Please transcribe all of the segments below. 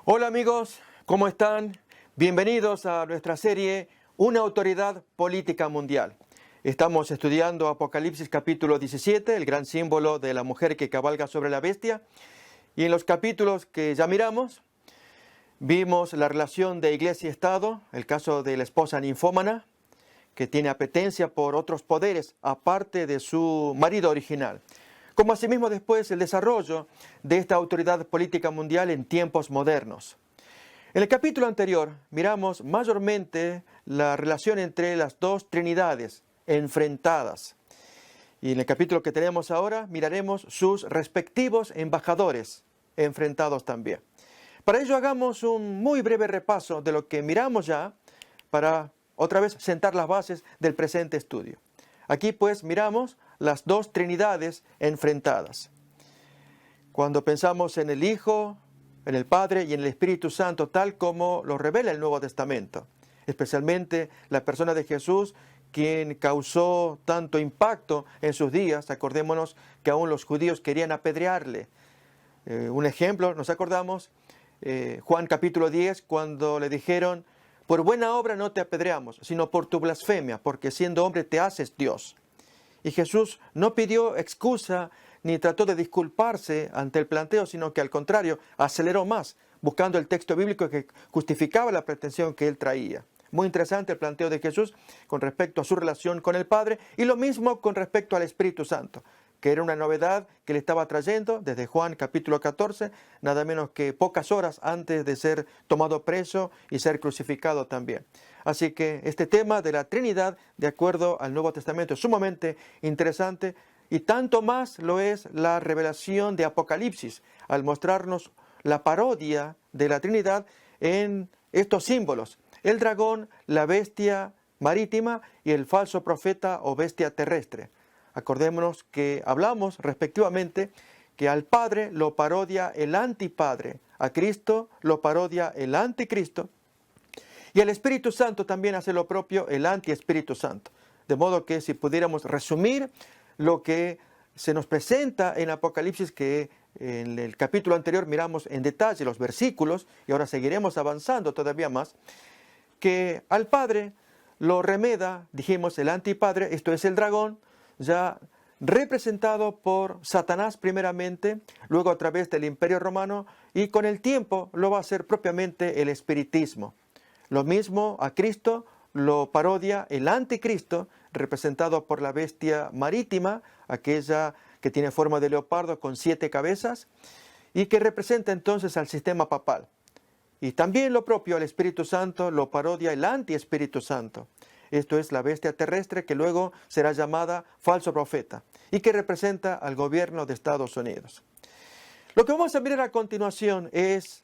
Hola amigos, ¿cómo están? Bienvenidos a nuestra serie Una autoridad política mundial. Estamos estudiando Apocalipsis capítulo 17, el gran símbolo de la mujer que cabalga sobre la bestia. Y en los capítulos que ya miramos, vimos la relación de iglesia y Estado, el caso de la esposa ninfómana, que tiene apetencia por otros poderes aparte de su marido original. Como asimismo después el desarrollo de esta autoridad política mundial en tiempos modernos. En el capítulo anterior miramos mayormente la relación entre las dos trinidades enfrentadas. Y en el capítulo que tenemos ahora miraremos sus respectivos embajadores enfrentados también. Para ello hagamos un muy breve repaso de lo que miramos ya para otra vez sentar las bases del presente estudio. Aquí pues miramos las dos trinidades enfrentadas. Cuando pensamos en el Hijo, en el Padre y en el Espíritu Santo, tal como lo revela el Nuevo Testamento, especialmente la persona de Jesús, quien causó tanto impacto en sus días. Acordémonos que aún los judíos querían apedrearle. Un ejemplo, nos acordamos, Juan capítulo 10, cuando le dijeron: por buena obra no te apedreamos, sino por tu blasfemia, porque siendo hombre te haces Dios. Y Jesús no pidió excusa ni trató de disculparse ante el planteo, sino que al contrario, aceleró más, buscando el texto bíblico que justificaba la pretensión que él traía. Muy interesante el planteo de Jesús con respecto a su relación con el Padre, y lo mismo con respecto al Espíritu Santo, que era una novedad que le estaba trayendo desde Juan capítulo 14, nada menos que pocas horas antes de ser tomado preso y ser crucificado también. Así que este tema de la Trinidad, de acuerdo al Nuevo Testamento, es sumamente interesante, y tanto más lo es la revelación de Apocalipsis, al mostrarnos la parodia de la Trinidad en estos símbolos: el dragón, la bestia marítima y el falso profeta o bestia terrestre. Acordémonos que hablamos respectivamente que al Padre lo parodia el antipadre, a Cristo lo parodia el anticristo, y al Espíritu Santo también hace lo propio el anti-Espíritu Santo. De modo que si pudiéramos resumir lo que se nos presenta en Apocalipsis, que en el capítulo anterior miramos en detalle los versículos, y ahora seguiremos avanzando todavía más, que al Padre lo remeda, dijimos, el antipadre, esto es el dragón, ya representado por Satanás primeramente, luego a través del Imperio Romano, y con el tiempo lo va a hacer propiamente el espiritismo. Lo mismo a Cristo lo parodia el anticristo, representado por la bestia marítima, aquella que tiene forma de leopardo con 7 cabezas, y que representa entonces al sistema papal. Y también lo propio al Espíritu Santo lo parodia el anti-Espíritu Santo. Esto es la bestia terrestre, que luego será llamada falso profeta y que representa al gobierno de Estados Unidos. Lo que vamos a mirar a continuación es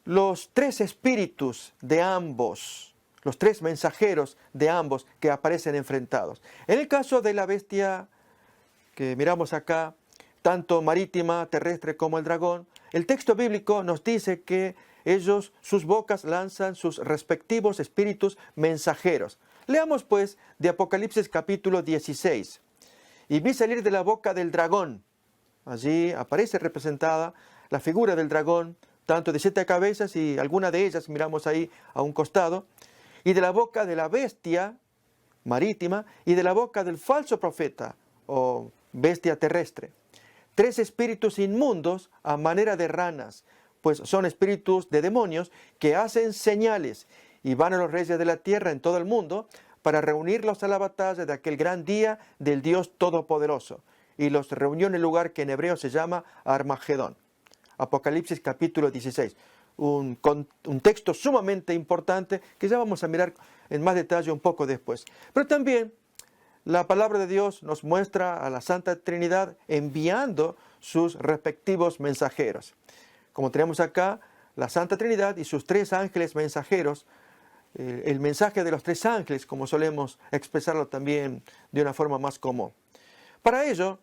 los 3 espíritus de ambos, los 3 mensajeros de ambos que aparecen enfrentados. En el caso de la bestia que miramos acá, tanto marítima, terrestre como el dragón, el texto bíblico nos dice que ellos, sus bocas lanzan sus respectivos espíritus mensajeros. Leamos pues de Apocalipsis capítulo 16. Y vi salir de la boca del dragón. Allí aparece representada la figura del dragón, tanto de 7 cabezas, y alguna de ellas miramos ahí a un costado, y de la boca de la bestia marítima y de la boca del falso profeta o bestia terrestre. 3 espíritus inmundos a manera de ranas, pues son espíritus de demonios que hacen señales y van a los reyes de la tierra en todo el mundo para reunirlos a la batalla de aquel gran día del Dios Todopoderoso. Y los reunió en el lugar que en hebreo se llama Armagedón. Apocalipsis capítulo 16. Un texto sumamente importante que ya vamos a mirar en más detalle un poco después. Pero también la palabra de Dios nos muestra a la Santa Trinidad enviando sus respectivos mensajeros. Como tenemos acá, la Santa Trinidad y sus 3 ángeles mensajeros, el mensaje de los 3 ángeles, como solemos expresarlo también de una forma más común. Para ello,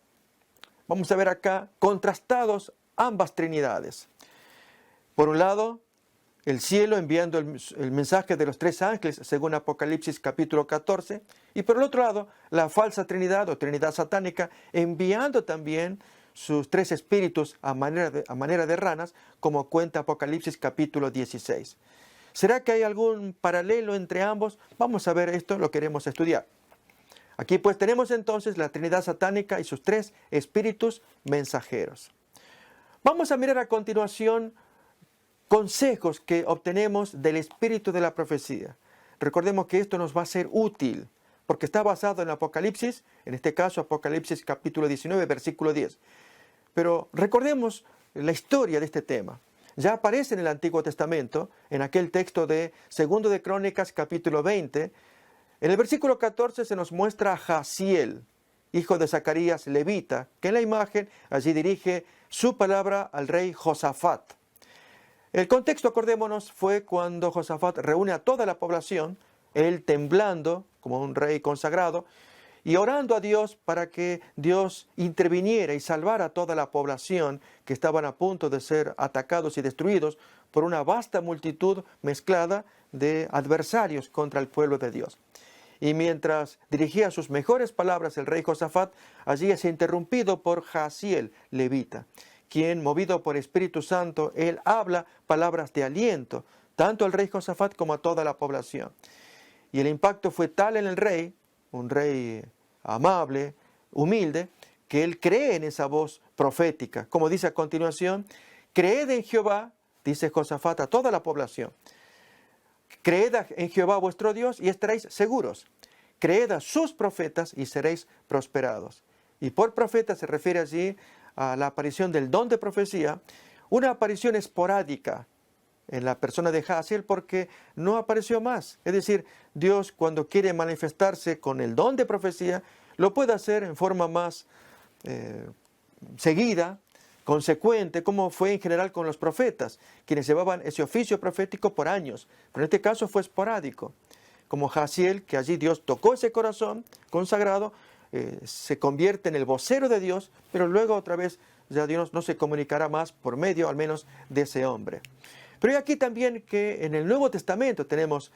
vamos a ver acá contrastados ambas trinidades. Por un lado, el cielo enviando el mensaje de los 3 ángeles, según Apocalipsis capítulo 14, y por el otro lado, la falsa Trinidad o Trinidad satánica, enviando también sus tres espíritus a manera de ranas, como cuenta Apocalipsis capítulo 16. ¿Será que hay algún paralelo entre ambos? Vamos a ver esto, lo queremos estudiar. Aquí pues tenemos entonces la Trinidad satánica y sus tres espíritus mensajeros. Vamos a mirar a continuación consejos que obtenemos del espíritu de la profecía. Recordemos que esto nos va a ser útil, porque está basado en Apocalipsis, en este caso Apocalipsis capítulo 19, versículo 10. Pero recordemos la historia de este tema. Ya aparece en el Antiguo Testamento, en aquel texto de 2 de Crónicas capítulo 20. En el versículo 14 se nos muestra a Jaziel, hijo de Zacarías, levita, que en la imagen allí dirige su palabra al rey Josafat. El contexto, acordémonos, fue cuando Josafat reúne a toda la población, él temblando como un rey consagrado, y orando a Dios para que Dios interviniera y salvara a toda la población que estaban a punto de ser atacados y destruidos por una vasta multitud mezclada de adversarios contra el pueblo de Dios. Y mientras dirigía sus mejores palabras el rey Josafat, allí es interrumpido por Jaziel, levita, quien, movido por Espíritu Santo, él habla palabras de aliento, tanto al rey Josafat como a toda la población. Y el impacto fue tal en el rey, un rey amable, humilde, que él cree en esa voz profética. Como dice a continuación, creed en Jehová, dice Josafat a toda la población. Creed en Jehová vuestro Dios y estaréis seguros. Creed a sus profetas y seréis prosperados. Y por profeta se refiere allí a la aparición del don de profecía, una aparición esporádica en la persona de Jaziel, porque no apareció más. Es decir, Dios, cuando quiere manifestarse con el don de profecía, lo puede hacer en forma más seguida, consecuente, como fue en general con los profetas, quienes llevaban ese oficio profético por años. Pero en este caso fue esporádico, como Jaziel, que allí Dios tocó ese corazón consagrado, se convierte en el vocero de Dios, pero luego otra vez ya Dios no se comunicará más por medio, al menos, de ese hombre. Pero hay aquí también que en el Nuevo Testamento tenemos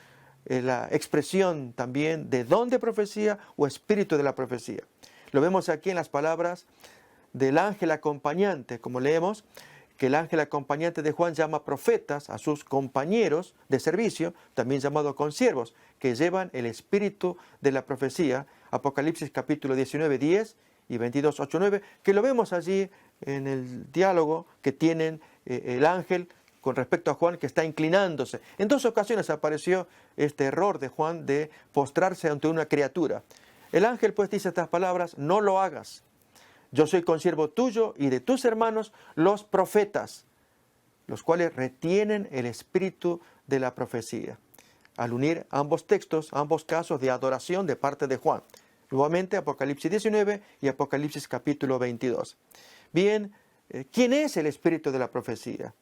la expresión también de don de profecía o espíritu de la profecía. Lo vemos aquí en las palabras del ángel acompañante, como leemos, que el ángel acompañante de Juan llama profetas a sus compañeros de servicio, también llamados consiervos, que llevan el espíritu de la profecía, Apocalipsis capítulo 19, 10 y 22, 8, 9, que lo vemos allí en el diálogo que tienen el ángel con respecto a Juan, que está inclinándose. En dos ocasiones apareció este error de Juan de postrarse ante una criatura. El ángel pues dice estas palabras: no lo hagas. Yo soy consiervo tuyo y de tus hermanos los profetas, los cuales retienen el espíritu de la profecía. Al unir ambos textos, ambos casos de adoración de parte de Juan. Nuevamente Apocalipsis 19 y Apocalipsis capítulo 22. Bien, ¿quién es el espíritu de la profecía?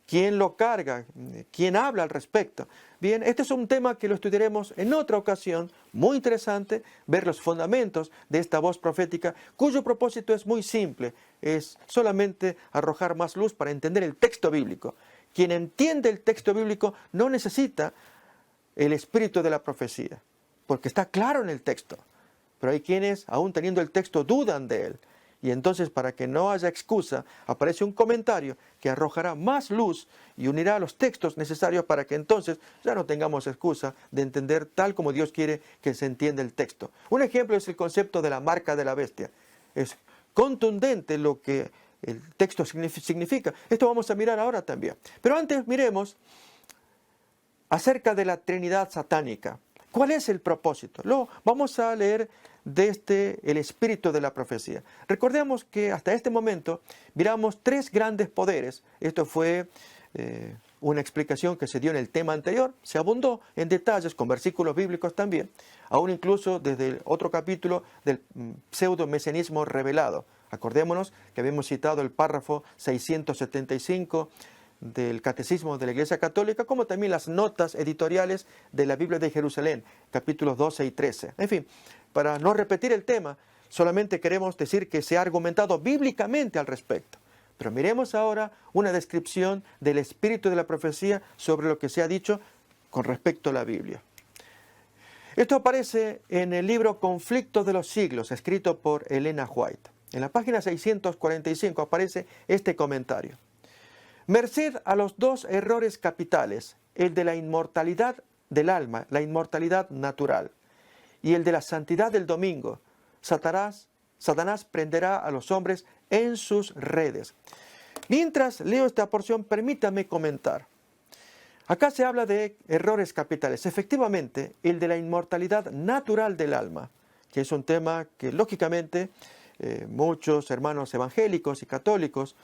¿Quién lo carga? ¿Quién habla al respecto? Bien, este es un tema que lo estudiaremos en otra ocasión, muy interesante, ver los fundamentos de esta voz profética, cuyo propósito es muy simple, es solamente arrojar más luz para entender el texto bíblico. Quien entiende el texto bíblico no necesita el espíritu de la profecía, porque está claro en el texto, pero hay quienes, aún teniendo el texto, dudan de él. Y entonces, para que no haya excusa, aparece un comentario que arrojará más luz y unirá los textos necesarios para que entonces ya no tengamos excusa de entender tal como Dios quiere que se entienda el texto. Un ejemplo es el concepto de la marca de la bestia. Es contundente lo que el texto significa. Esto vamos a mirar ahora también. Pero antes miremos acerca de la Trinidad satánica. ¿Cuál es el propósito? Vamos a leer desde el espíritu de la profecía. Recordemos que hasta este momento miramos tres grandes poderes. Esto fue una explicación que se dio en el tema anterior. Se abundó en detalles con versículos bíblicos también, aún incluso desde el otro capítulo del pseudo-mesianismo revelado. Acordémonos que habíamos citado el párrafo 675 del Catecismo de la Iglesia Católica, como también las notas editoriales de la Biblia de Jerusalén, capítulos 12 y 13. En fin, para no repetir el tema, solamente queremos decir que se ha argumentado bíblicamente al respecto. Pero miremos ahora una descripción del espíritu de la profecía sobre lo que se ha dicho con respecto a la Biblia. Esto aparece en el libro Conflictos de los Siglos, escrito por Elena White. En la página 645 aparece este comentario. Merced a los dos errores capitales, el de la inmortalidad del alma, la inmortalidad natural, y el de la santidad del domingo, Satanás prenderá a los hombres en sus redes. Mientras leo esta porción, permítame comentar. Acá se habla de errores capitales. Efectivamente, el de la inmortalidad natural del alma, que es un tema que lógicamente muchos hermanos evangélicos y católicos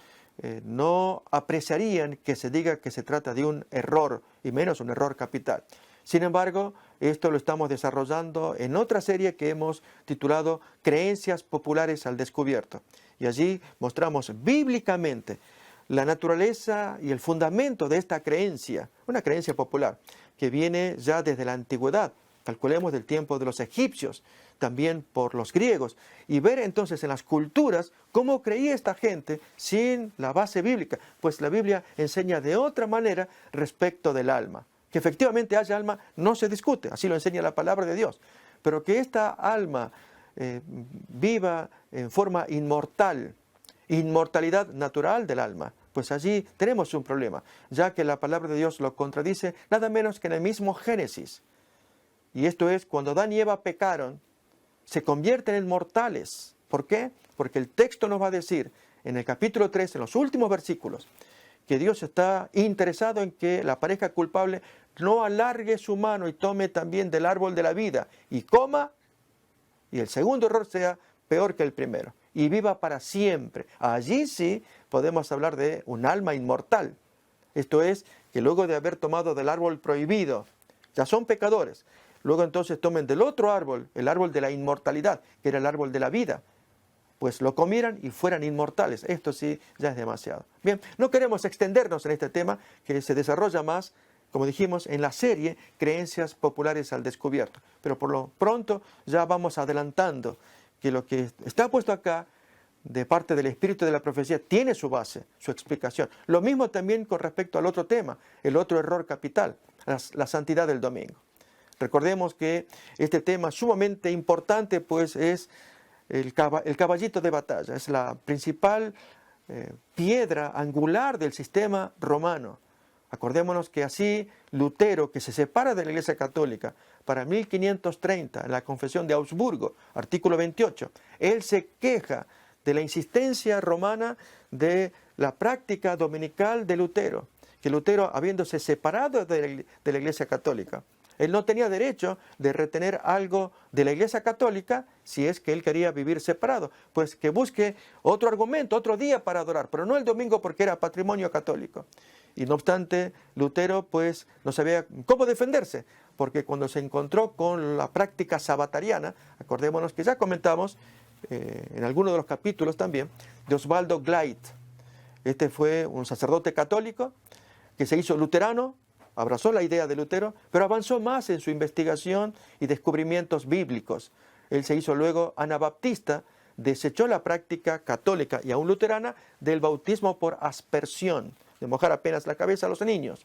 no apreciarían que se diga que se trata de un error, y menos un error capital. Sin embargo, esto lo estamos desarrollando en otra serie que hemos titulado Creencias populares al descubierto. Y allí mostramos bíblicamente la naturaleza y el fundamento de esta creencia, una creencia popular, que viene ya desde la antigüedad, calculemos del tiempo de los egipcios, también por los griegos, y ver entonces en las culturas cómo creía esta gente sin la base bíblica, pues la Biblia enseña de otra manera respecto del alma. Que efectivamente haya alma no se discute, así lo enseña la palabra de Dios, pero que esta alma viva en forma inmortal, inmortalidad natural del alma, pues allí tenemos un problema, ya que la palabra de Dios lo contradice nada menos que en el mismo Génesis. Y esto es, cuando Adán y Eva pecaron, se convierten en mortales. ¿Por qué? Porque el texto nos va a decir en el capítulo 3, en los últimos versículos, que Dios está interesado en que la pareja culpable no alargue su mano y tome también del árbol de la vida y coma, y el segundo error sea peor que el primero, y viva para siempre. Allí sí podemos hablar de un alma inmortal. Esto es, que luego de haber tomado del árbol prohibido, ya son pecadores. Luego entonces tomen del otro árbol, el árbol de la inmortalidad, que era el árbol de la vida, pues lo comieran y fueran inmortales. Esto sí ya es demasiado. Bien, no queremos extendernos en este tema, que se desarrolla más, como dijimos, en la serie Creencias populares al descubierto. Pero por lo pronto ya vamos adelantando que lo que está puesto acá, de parte del espíritu de la profecía, tiene su base, su explicación. Lo mismo también con respecto al otro tema, el otro error capital, la santidad del domingo. Recordemos que este tema sumamente importante, pues es el caballito de batalla, es la principal piedra angular del sistema romano. Acordémonos que así Lutero, que se separa de la Iglesia Católica para 1530, en la Confesión de Augsburgo, artículo 28, él se queja de la insistencia romana de la práctica dominical de Lutero, que Lutero, habiéndose separado de la Iglesia Católica, él no tenía derecho de retener algo de la Iglesia Católica si es que él quería vivir separado. Pues que busque otro argumento, otro día para adorar, pero no el domingo porque era patrimonio católico. Y no obstante, Lutero pues no sabía cómo defenderse, porque cuando se encontró con la práctica sabatariana, acordémonos que ya comentamos en algunos de los capítulos también, de Osvaldo Gleit. Este fue un sacerdote católico que se hizo luterano, abrazó la idea de Lutero, pero avanzó más en su investigación y descubrimientos bíblicos. Él se hizo luego anabaptista, desechó la práctica católica y aún luterana del bautismo por aspersión, de mojar apenas la cabeza a los niños.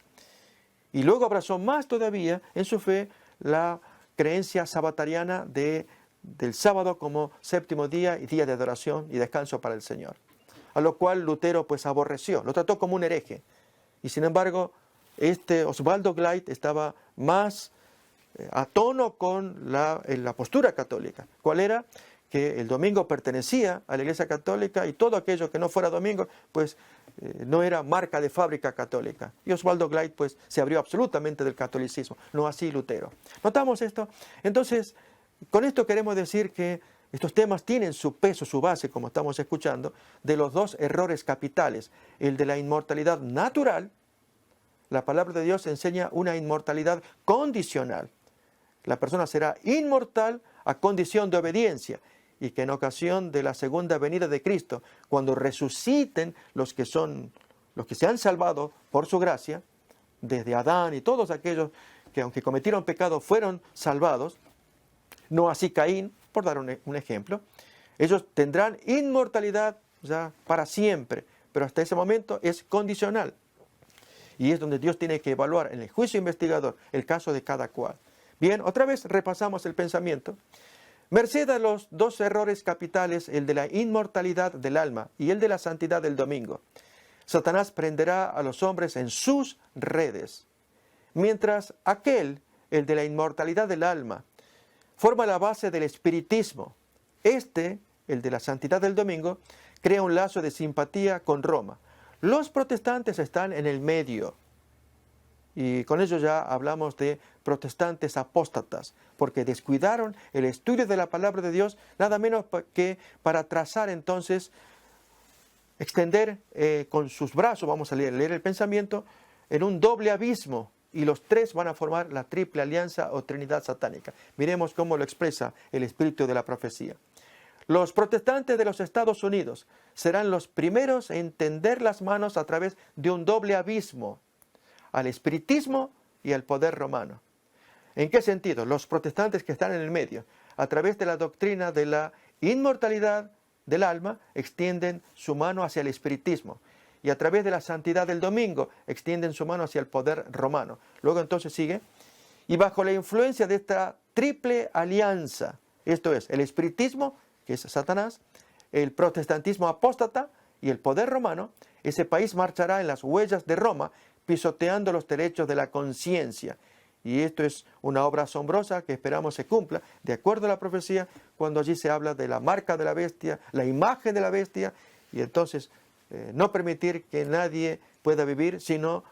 Y luego abrazó más todavía en su fe la creencia sabatariana del sábado como séptimo día y día de adoración y descanso para el Señor. A lo cual Lutero pues aborreció, lo trató como un hereje. Y sin embargo, Osvaldo Gleit estaba más a tono con la postura católica. ¿Cuál era? Que el domingo pertenecía a la Iglesia Católica y todo aquello que no fuera domingo, pues no era marca de fábrica católica. Y Osvaldo Gleit pues se abrió absolutamente del catolicismo, no así Lutero. ¿Notamos esto? Entonces, con esto queremos decir que estos temas tienen su peso, su base, como estamos escuchando, de los dos errores capitales, el de la inmortalidad natural. La palabra de Dios enseña una inmortalidad condicional. La persona será inmortal a condición de obediencia y que en ocasión de la segunda venida de Cristo, cuando resuciten los que se han salvado por su gracia, desde Adán y todos aquellos que aunque cometieron pecado fueron salvados, no así Caín, por dar un ejemplo, ellos tendrán inmortalidad ya para siempre, pero hasta ese momento es condicional. Y es donde Dios tiene que evaluar en el juicio investigador el caso de cada cual. Bien, otra vez repasamos el pensamiento. Merced a los dos errores capitales, el de la inmortalidad del alma y el de la santidad del domingo, Satanás prenderá a los hombres en sus redes, mientras aquel, el de la inmortalidad del alma, forma la base del espiritismo. Este, el de la santidad del domingo, crea un lazo de simpatía con Roma. Los protestantes están en el medio. Y con ello ya hablamos de protestantes apóstatas, porque descuidaron el estudio de la palabra de Dios, nada menos que para trazar entonces, extender con sus brazos, vamos a leer el pensamiento, en un doble abismo, y los tres van a formar la triple alianza o trinidad satánica. Miremos cómo lo expresa el espíritu de la profecía. Los protestantes de los Estados Unidos serán los primeros en tender las manos a través de un doble abismo al espiritismo y al poder romano. ¿En qué sentido? Los protestantes que están en el medio, a través de la doctrina de la inmortalidad del alma, extienden su mano hacia el espiritismo, y a través de la santidad del domingo extienden su mano hacia el poder romano. Luego entonces sigue, y bajo la influencia de esta triple alianza, esto es, el espiritismo, que es Satanás, el protestantismo apóstata y el poder romano, ese país marchará en las huellas de Roma, pisoteando los derechos de la conciencia. Y esto es una obra asombrosa que esperamos se cumpla, de acuerdo a la profecía, cuando allí se habla de la marca de la bestia, la imagen de la bestia, y entonces no permitir que nadie pueda vivir, sino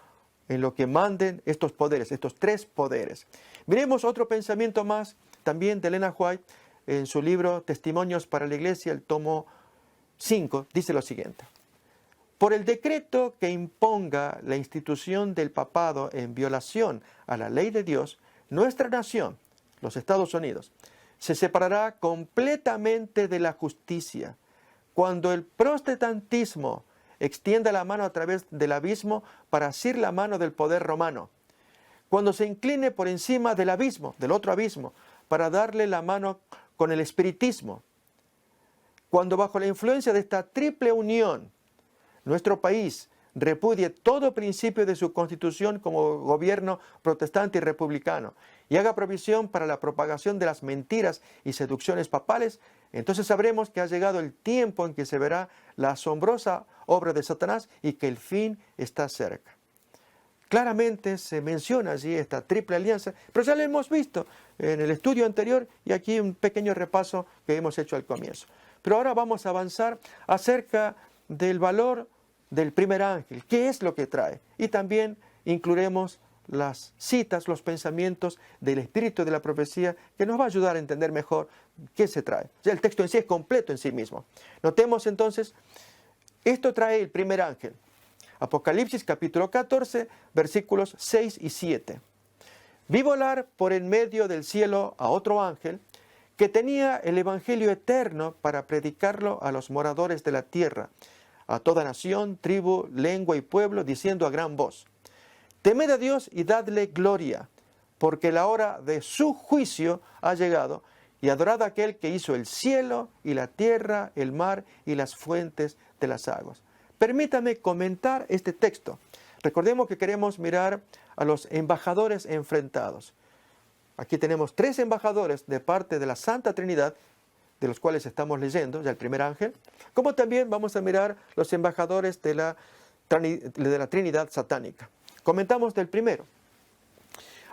en lo que manden estos poderes, estos tres poderes. Miremos otro pensamiento más, también de Elena White, en su libro Testimonios para la Iglesia, el tomo 5, dice lo siguiente. Por el decreto que imponga la institución del papado en violación a la ley de Dios, nuestra nación, los Estados Unidos, se separará completamente de la justicia. Cuando el protestantismo extienda la mano a través del abismo para asir la mano del poder romano, cuando se incline por encima del abismo, del otro abismo, para darle la mano con el espiritismo, cuando bajo la influencia de esta triple unión, nuestro país repudie todo principio de su constitución como gobierno protestante y republicano y haga provisión para la propagación de las mentiras y seducciones papales, entonces sabremos que ha llegado el tiempo en que se verá la asombrosa obra de Satanás y que el fin está cerca. Claramente se menciona allí esta triple alianza, pero ya lo hemos visto en el estudio anterior y aquí un pequeño repaso que hemos hecho al comienzo. Pero ahora vamos a avanzar acerca del valor del primer ángel, qué es lo que trae. Y también incluiremos las citas, los pensamientos del espíritu de la profecía que nos va a ayudar a entender mejor qué se trae. O sea, el texto en sí es completo en sí mismo. Notemos entonces, esto trae el primer ángel. Apocalipsis capítulo 14, versículos 6 y 7. Vi volar por en medio del cielo a otro ángel que tenía el evangelio eterno para predicarlo a los moradores de la tierra, a toda nación, tribu, lengua y pueblo, diciendo a gran voz, temed a Dios y dadle gloria, porque la hora de su juicio ha llegado, y adorad a aquel que hizo el cielo y la tierra, el mar y las fuentes de las aguas. Permítame comentar este texto. Recordemos que queremos mirar a los embajadores enfrentados. Aquí tenemos 3 embajadores de parte de la Santa Trinidad, de los cuales estamos leyendo, ya el primer ángel, como también vamos a mirar los embajadores de la Trinidad satánica. Comentamos del primero.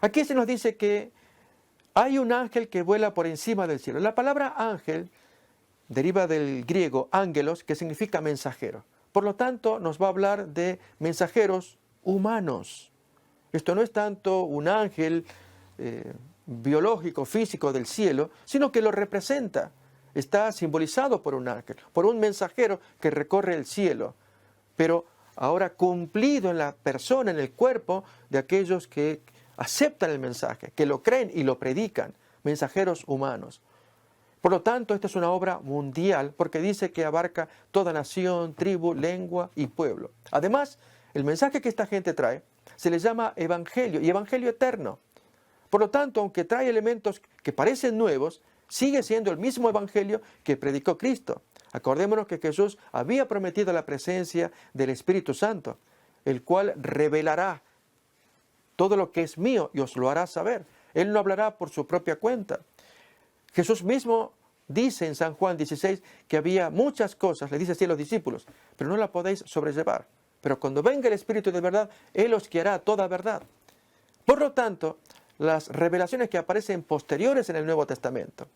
Aquí se nos dice que hay un ángel que vuela por encima del cielo. La palabra ángel deriva del griego ángelos, que significa mensajero. Por lo tanto, nos va a hablar de mensajeros humanos. Esto no es tanto un ángel biológico, físico del cielo, sino que lo representa. Está simbolizado por un ángel, por un mensajero que recorre el cielo, pero ahora cumplido en la persona, en el cuerpo de aquellos que aceptan el mensaje, que lo creen y lo predican, mensajeros humanos. Por lo tanto, esta es una obra mundial porque dice que abarca toda nación, tribu, lengua y pueblo. Además, el mensaje que esta gente trae se le llama evangelio y evangelio eterno. Por lo tanto, aunque trae elementos que parecen nuevos, sigue siendo el mismo evangelio que predicó Cristo. Acordémonos que Jesús había prometido la presencia del Espíritu Santo, el cual revelará todo lo que es mío y os lo hará saber. Él no hablará por su propia cuenta. Jesús mismo dice en San Juan 16 que había muchas cosas, le dice así a los discípulos, pero no la podéis sobrellevar. Pero cuando venga el Espíritu de verdad, Él os guiará a toda verdad. Por lo tanto, las revelaciones que aparecen posteriores en el Nuevo Testamento,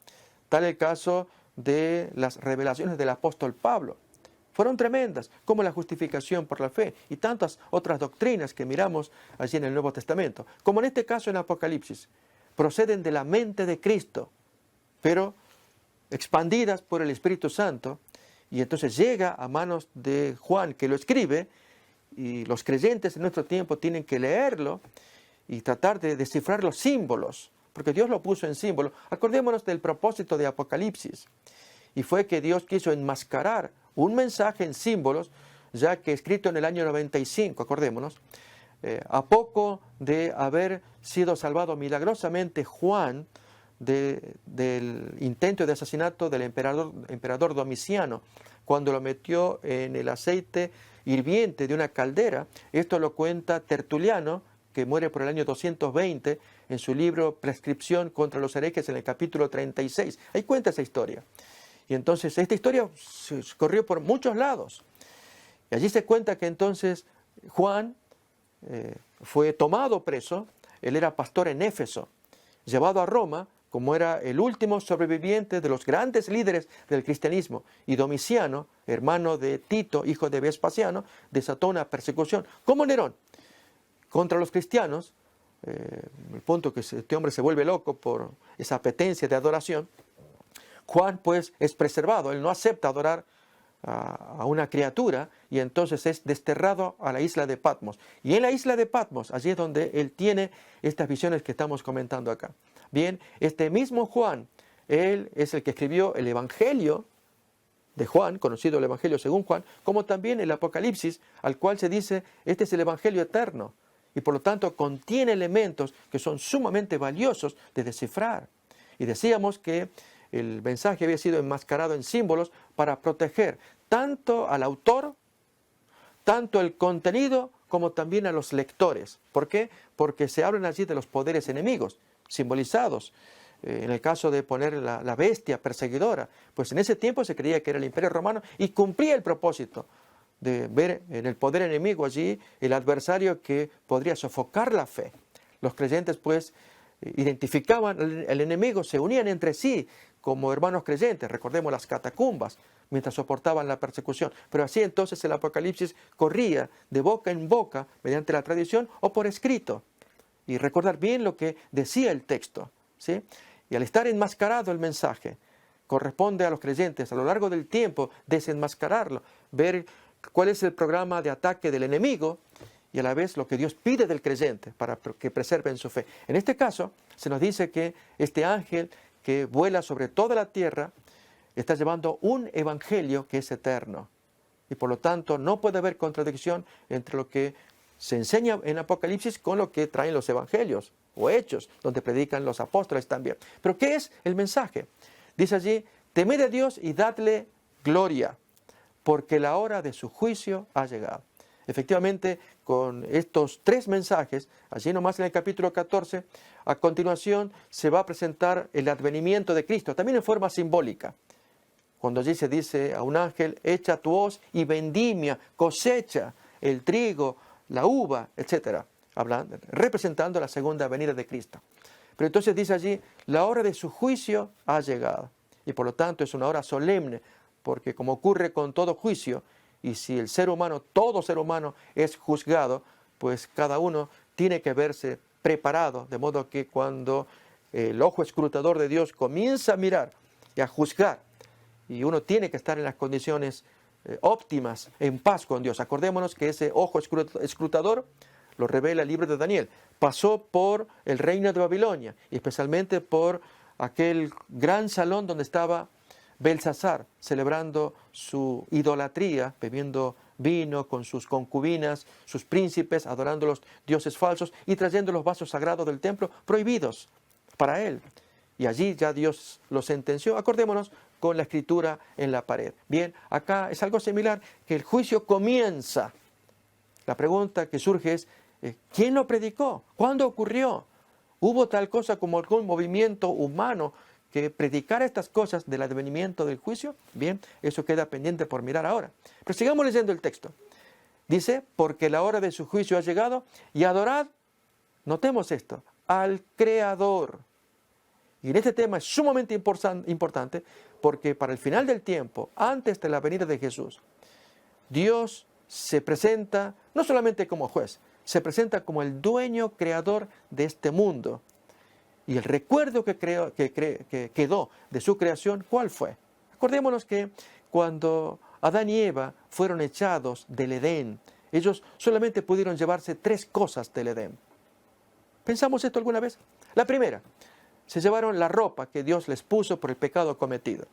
tal el caso de las revelaciones del apóstol Pablo, fueron tremendas, como la justificación por la fe y tantas otras doctrinas que miramos allí en el Nuevo Testamento, como en este caso en Apocalipsis, proceden de la mente de Cristo, pero expandidas por el Espíritu Santo, y entonces llega a manos de Juan, que lo escribe, y los creyentes en nuestro tiempo tienen que leerlo y tratar de descifrar los símbolos, porque Dios lo puso en símbolos. Acordémonos del propósito de Apocalipsis, y fue que Dios quiso enmascarar un mensaje en símbolos, ya que escrito en el año 95, acordémonos, a poco de haber sido salvado milagrosamente Juan del intento de asesinato del emperador Domiciano, cuando lo metió en el aceite hirviente de una caldera. Esto lo cuenta Tertuliano, que muere por el año 220, en su libro Prescripción contra los herejes, en el capítulo 36. Ahí cuenta esa historia. Y entonces esta historia se corrió por muchos lados. Y allí se cuenta que entonces Juan fue tomado preso. Él era pastor en Éfeso, llevado a Roma, como era el último sobreviviente de los grandes líderes del cristianismo. Y Domiciano, hermano de Tito, hijo de Vespasiano, desató una persecución, como Nerón, contra los cristianos. El punto que este hombre se vuelve loco por esa apetencia de adoración. Juan pues es preservado, él no acepta adorar a una criatura, y entonces es desterrado a la isla de Patmos. Y en la isla de Patmos, allí es donde él tiene estas visiones que estamos comentando acá. Bien, este mismo Juan, él es el que escribió el Evangelio de Juan, conocido el Evangelio según Juan, como también el Apocalipsis, al cual se dice, este es el Evangelio eterno, y por lo tanto contiene elementos que son sumamente valiosos de descifrar. Y decíamos que el mensaje había sido enmascarado en símbolos para proteger tanto al autor, tanto el contenido, como también a los lectores. ¿Por qué? Porque se hablan allí de los poderes enemigos, simbolizados. En el caso de poner la bestia perseguidora, pues en ese tiempo se creía que era el Imperio Romano y cumplía el propósito de ver en el poder enemigo allí el adversario que podría sofocar la fe. Los creyentes pues identificaban al enemigo, se unían entre sí como hermanos creyentes, recordemos las catacumbas, mientras soportaban la persecución. Pero así entonces el Apocalipsis corría de boca en boca mediante la tradición o por escrito. Y recordar bien lo que decía el texto, ¿sí? Y al estar enmascarado el mensaje, corresponde a los creyentes a lo largo del tiempo desenmascararlo, ver cuál es el programa de ataque del enemigo y a la vez lo que Dios pide del creyente para que preserven su fe. En este caso, se nos dice que este ángel que vuela sobre toda la tierra está llevando un evangelio que es eterno. Y por lo tanto no puede haber contradicción entre lo que se enseña en Apocalipsis con lo que traen los evangelios o hechos, donde predican los apóstoles también. Pero ¿qué es el mensaje? Dice allí, temed a Dios y dadle gloria, porque la hora de su juicio ha llegado. Efectivamente, con estos tres mensajes, allí nomás en el capítulo 14, a continuación se va a presentar el advenimiento de Cristo, también en forma simbólica. Cuando allí se dice a un ángel, echa tu hoz y vendimia, cosecha el trigo, la uva, etc. Hablando, representando la segunda venida de Cristo. Pero entonces dice allí, la hora de su juicio ha llegado. Y por lo tanto es una hora solemne, porque como ocurre con todo juicio, y si el ser humano, todo ser humano es juzgado, pues cada uno tiene que verse preparado, de modo que cuando el ojo escrutador de Dios comienza a mirar y a juzgar, y uno tiene que estar en las condiciones óptimas, en paz con Dios. Acordémonos que ese ojo escrutador, lo revela el libro de Daniel, pasó por el reino de Babilonia, y especialmente por aquel gran salón donde estaba Belsasar, celebrando su idolatría, bebiendo vino con sus concubinas, sus príncipes, adorando los dioses falsos y trayendo los vasos sagrados del templo prohibidos para él. Y allí ya Dios lo sentenció. Acordémonos con la escritura en la pared. Bien, acá es algo similar, que el juicio comienza. La pregunta que surge es, ¿quién lo predicó? ¿Cuándo ocurrió? ¿Hubo tal cosa como algún movimiento humano que predicara estas cosas del advenimiento del juicio? Bien, eso queda pendiente por mirar ahora. Pero sigamos leyendo el texto. Dice, porque la hora de su juicio ha llegado y adorad, notemos esto, al Creador. Y en este tema es sumamente importante porque para el final del tiempo, antes de la venida de Jesús, Dios se presenta no solamente como juez, se presenta como el dueño creador de este mundo. Y el recuerdo que quedó de su creación, ¿cuál fue? Acordémonos que cuando Adán y Eva fueron echados del Edén, ellos solamente pudieron llevarse 3 cosas del Edén. ¿Pensamos esto alguna vez? La primera, se llevaron la ropa que Dios les puso por el pecado cometido.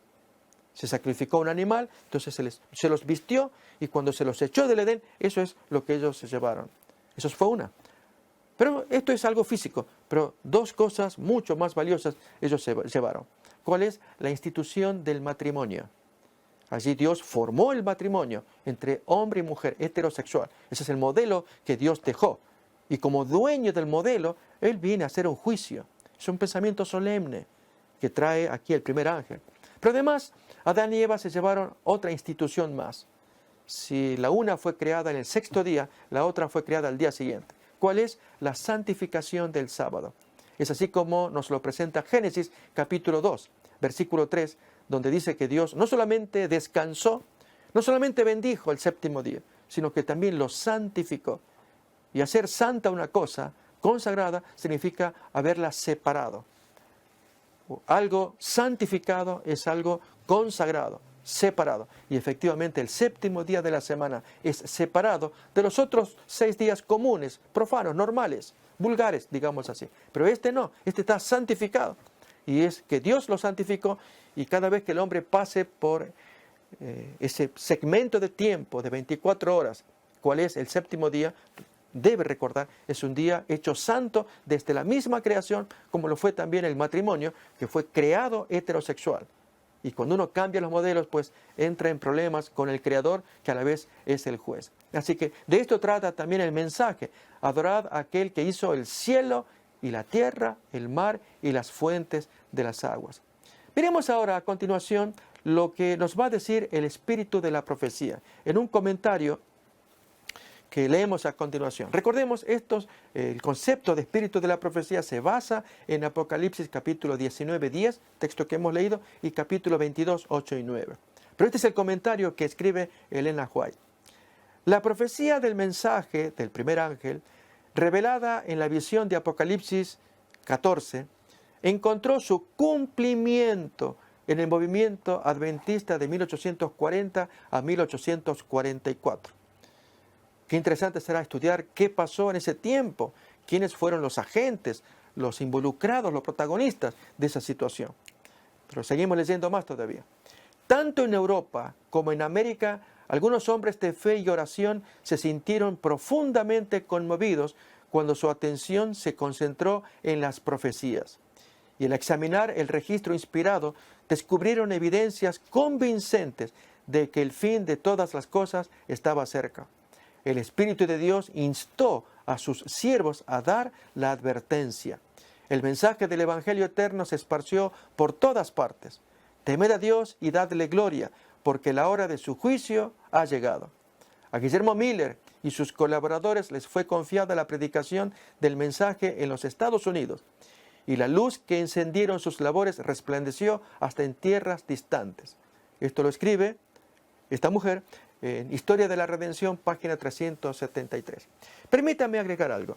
Se sacrificó un animal, entonces se los vistió y cuando se los echó del Edén, eso es lo que ellos se llevaron. Eso fue una. Pero esto es algo físico, pero 2 cosas mucho más valiosas ellos se llevaron. ¿Cuál es? La institución del matrimonio. Allí Dios formó el matrimonio entre hombre y mujer heterosexual. Ese es el modelo que Dios dejó. Y como dueño del modelo, Él viene a hacer un juicio. Es un pensamiento solemne que trae aquí el primer ángel. Pero además, Adán y Eva se llevaron otra institución más. Si la una fue creada en el 6º día, la otra fue creada al día siguiente. ¿Cuál es? La santificación del sábado. Es así como nos lo presenta Génesis capítulo 2, versículo 3, donde dice que Dios no solamente descansó, no solamente bendijo el 7º día, sino que también lo santificó. Y hacer santa una cosa, consagrada, significa haberla separado. Algo santificado es algo consagrado, separado. Y efectivamente el 7º día de la semana es separado de los otros 6 días comunes, profanos, normales, vulgares, digamos así. Pero este no, este está santificado. Y es que Dios lo santificó y cada vez que el hombre pase por ese segmento de tiempo de 24 horas, ¿cuál es el 7º día? Debe recordar, es un día hecho santo desde la misma creación, como lo fue también el matrimonio, que fue creado heterosexual. Y cuando uno cambia los modelos, pues entra en problemas con el Creador, que a la vez es el juez. Así que de esto trata también el mensaje. Adorad a aquel que hizo el cielo y la tierra, el mar y las fuentes de las aguas. Miremos ahora a continuación lo que nos va a decir el espíritu de la profecía, en un comentario que leemos a continuación. Recordemos, el concepto de espíritu de la profecía se basa en Apocalipsis capítulo 19, 10, texto que hemos leído, y capítulo 22, 8 y 9. Pero este es el comentario que escribe Elena White. La profecía del mensaje del primer ángel, revelada en la visión de Apocalipsis 14, encontró su cumplimiento en el movimiento adventista de 1840 a 1844. Qué interesante será estudiar qué pasó en ese tiempo, quiénes fueron los agentes, los involucrados, los protagonistas de esa situación. Pero seguimos leyendo más todavía. Tanto en Europa como en América, algunos hombres de fe y oración se sintieron profundamente conmovidos cuando su atención se concentró en las profecías. Y al examinar el registro inspirado, descubrieron evidencias convincentes de que el fin de todas las cosas estaba cerca. El Espíritu de Dios instó a sus siervos a dar la advertencia. El mensaje del Evangelio eterno se esparció por todas partes. Temed a Dios y dadle gloria, porque la hora de su juicio ha llegado. A Guillermo Miller y sus colaboradores les fue confiada la predicación del mensaje en los Estados Unidos, y la luz que encendieron sus labores resplandeció hasta en tierras distantes. Esto lo escribe esta mujer en Historia de la Redención, página 373. Permítame agregar algo.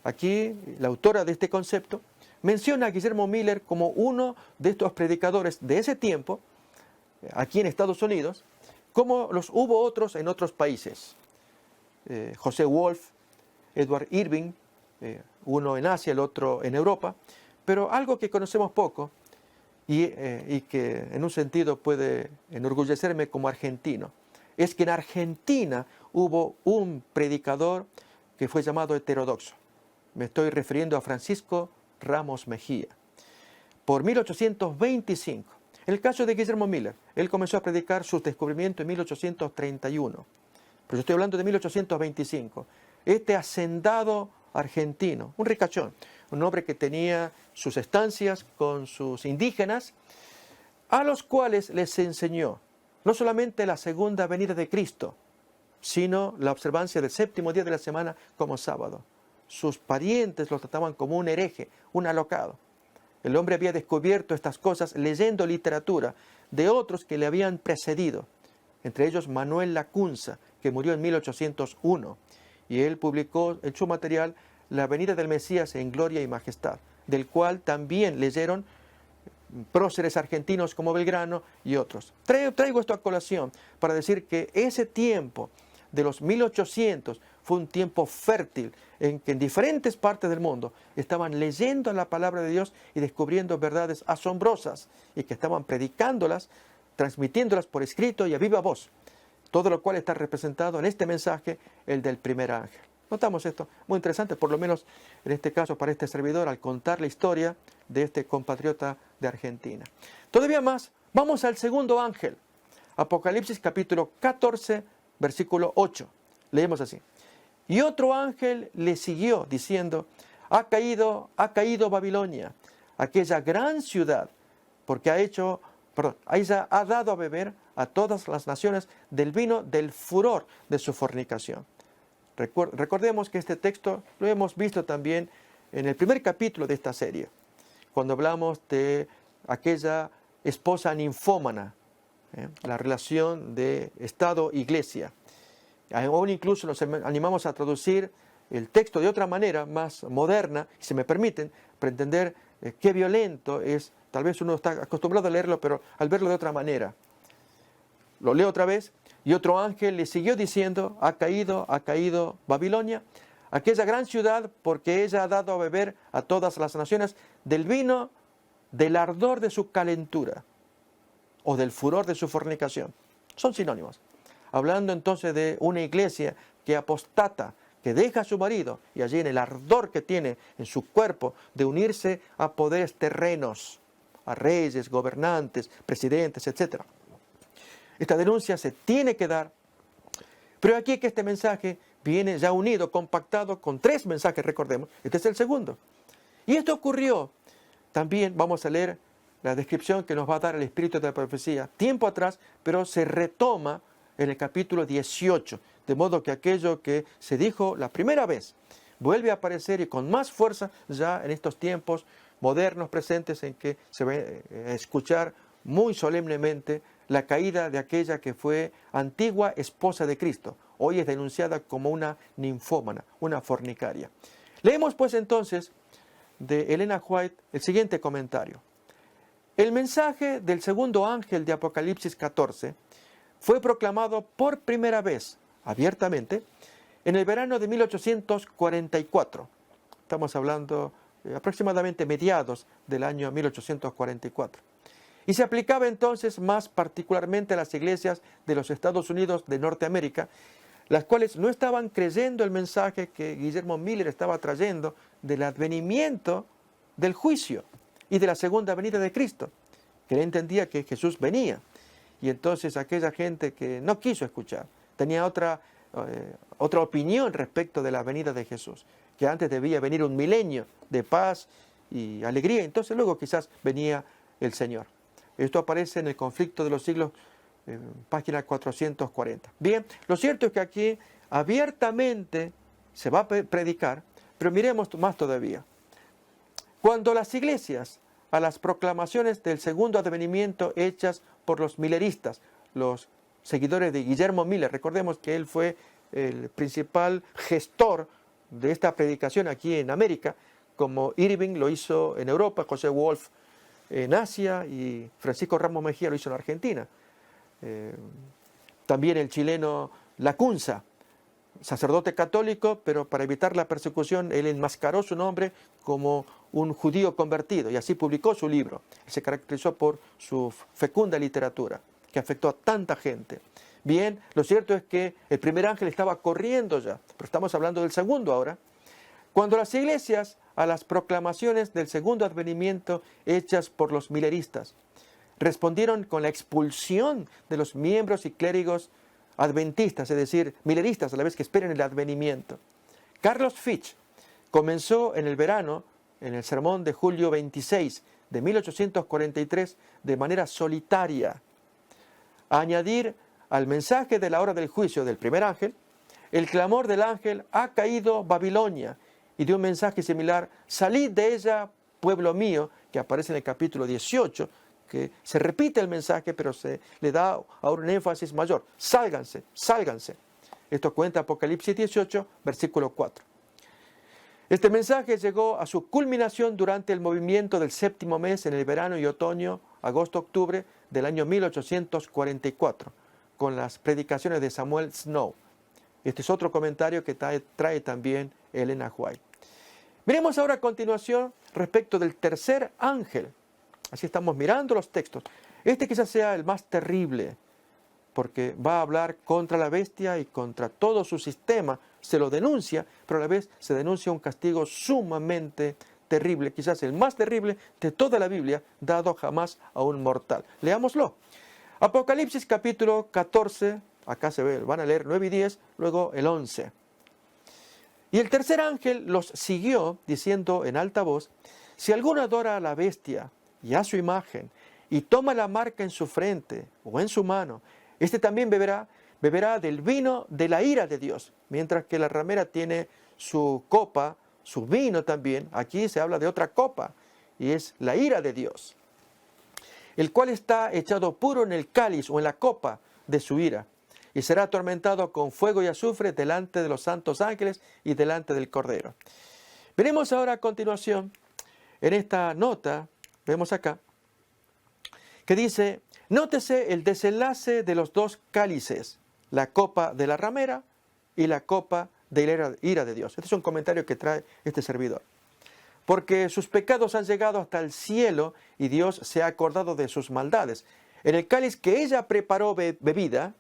Aquí, la autora de este concepto menciona a Guillermo Miller como uno de estos predicadores de ese tiempo, aquí en Estados Unidos, como los hubo otros en otros países. José Wolf, Edward Irving, uno en Asia, el otro en Europa, pero algo que conocemos poco y que en un sentido puede enorgullecerme como argentino, es que en Argentina hubo un predicador que fue llamado heterodoxo. Me estoy refiriendo a Francisco Ramos Mejía. Por 1825, en el caso de Guillermo Miller, él comenzó a predicar sus descubrimientos en 1831. Pero yo estoy hablando de 1825. Este hacendado argentino, un ricachón, un hombre que tenía sus estancias con sus indígenas, a los cuales les enseñó no solamente la segunda venida de Cristo, sino la observancia del séptimo día de la semana como sábado. Sus parientes lo trataban como un hereje, un alocado. El hombre había descubierto estas cosas leyendo literatura de otros que le habían precedido, entre ellos Manuel Lacunza, que murió en 1801, y él publicó en su material La venida del Mesías en gloria y majestad, del cual también leyeron próceres argentinos como Belgrano y otros. Traigo esto a colación para decir que ese tiempo de los 1800 fue un tiempo fértil en que en diferentes partes del mundo estaban leyendo la palabra de Dios y descubriendo verdades asombrosas y que estaban predicándolas, transmitiéndolas por escrito y a viva voz. Todo lo cual está representado en este mensaje, el del primer ángel. Notamos esto, muy interesante, por lo menos en este caso para este servidor, al contar la historia de este compatriota de Argentina. Todavía más, vamos al segundo ángel. Apocalipsis capítulo 14, versículo 8. Leemos así. Y otro ángel le siguió diciendo, ha caído Babilonia, aquella gran ciudad, porque ella ha dado a beber a todas las naciones del vino del furor de su fornicación. Recordemos que este texto lo hemos visto también en el primer capítulo de esta serie, cuando hablamos de aquella esposa ninfómana, la relación de Estado-Iglesia. Aún incluso nos animamos a traducir el texto de otra manera, más moderna, si me permiten, para entender qué violento es. Tal vez uno está acostumbrado a leerlo, pero al verlo de otra manera. Lo leo otra vez. Y otro ángel le siguió diciendo, ha caído Babilonia, aquella gran ciudad, porque ella ha dado a beber a todas las naciones del vino del ardor de su calentura o del furor de su fornicación. Son sinónimos. Hablando entonces de una iglesia que apostata, que deja a su marido y allí en el ardor que tiene en su cuerpo de unirse a poderes terrenos, a reyes, gobernantes, presidentes, etc. Esta denuncia se tiene que dar, pero aquí que este mensaje viene ya unido, compactado con 3 mensajes, recordemos. Este es el segundo. Y esto ocurrió, también vamos a leer la descripción que nos va a dar el Espíritu de la Profecía, tiempo atrás, pero se retoma en el capítulo 18, de modo que aquello que se dijo la primera vez vuelve a aparecer y con más fuerza ya en estos tiempos modernos presentes en que se va a escuchar muy solemnemente la caída de aquella que fue antigua esposa de Cristo. Hoy es denunciada como una ninfómana, una fornicaria. Leemos pues entonces de Elena White el siguiente comentario. El mensaje del segundo ángel de Apocalipsis 14 fue proclamado por primera vez, abiertamente, en el verano de 1844. Estamos hablando aproximadamente mediados del año 1844. Y se aplicaba entonces más particularmente a las iglesias de los Estados Unidos de Norteamérica, las cuales no estaban creyendo el mensaje que Guillermo Miller estaba trayendo del advenimiento del juicio y de la segunda venida de Cristo, que él entendía que Jesús venía. Y entonces aquella gente que no quiso escuchar, tenía otra opinión respecto de la venida de Jesús, que antes debía venir un milenio de paz y alegría, entonces luego quizás venía el Señor. Esto aparece en el Conflicto de los Siglos, página 440. Bien, lo cierto es que aquí abiertamente se va a predicar, pero miremos más todavía. Cuando las iglesias, a las proclamaciones del segundo advenimiento hechas por los milleristas, los seguidores de Guillermo Miller, recordemos que él fue el principal gestor de esta predicación aquí en América, como Irving lo hizo en Europa, José Wolf en Asia y Francisco Ramos Mejía lo hizo en Argentina. También el chileno Lacunza, sacerdote católico, pero para evitar la persecución él enmascaró su nombre como un judío convertido y así publicó su libro. Se caracterizó por su fecunda literatura que afectó a tanta gente. Bien, lo cierto es que el primer ángel estaba corriendo ya, pero estamos hablando del segundo ahora. Cuando las iglesias, a las proclamaciones del segundo advenimiento hechas por los milleristas, respondieron con la expulsión de los miembros y clérigos adventistas, es decir, milleristas a la vez que esperan el advenimiento. Carlos Fitch, comenzó en el verano, en el sermón de julio 26 de 1843, de manera solitaria, a añadir al mensaje de la hora del juicio del primer ángel, el clamor del ángel: ha caído Babilonia, y de un mensaje similar: salid de ella, pueblo mío, que aparece en el capítulo 18, que se repite el mensaje, pero se le da ahora un énfasis mayor: sálganse, sálganse. Esto cuenta Apocalipsis 18, versículo 4. Este mensaje llegó a su culminación durante el movimiento del séptimo mes en el verano y otoño, agosto-octubre del año 1844, con las predicaciones de Samuel Snow. Este es otro comentario que trae también Elena White. Miremos ahora a continuación respecto del tercer ángel. Así estamos mirando los textos. Este quizás sea el más terrible, porque va a hablar contra la bestia y contra todo su sistema. Se lo denuncia, pero a la vez se denuncia un castigo sumamente terrible, quizás el más terrible de toda la Biblia, dado jamás a un mortal. Leámoslo. Apocalipsis capítulo 14, acá se ve, van a leer 9 y 10, luego el 11. Y el tercer ángel los siguió, diciendo en alta voz: si alguno adora a la bestia y a su imagen, y toma la marca en su frente o en su mano, este también beberá del vino de la ira de Dios. Mientras que la ramera tiene su copa, su vino también, aquí se habla de otra copa, y es la ira de Dios, el cual está echado puro en el cáliz o en la copa de su ira, y será atormentado con fuego y azufre delante de los santos ángeles y delante del Cordero. Veremos ahora a continuación, en esta nota, vemos acá, que dice: nótese el desenlace de los dos cálices, la copa de la ramera y la copa de la ira de Dios. Este es un comentario que trae este servidor. Porque sus pecados han llegado hasta el cielo y Dios se ha acordado de sus maldades. En el cáliz que ella preparó bebida,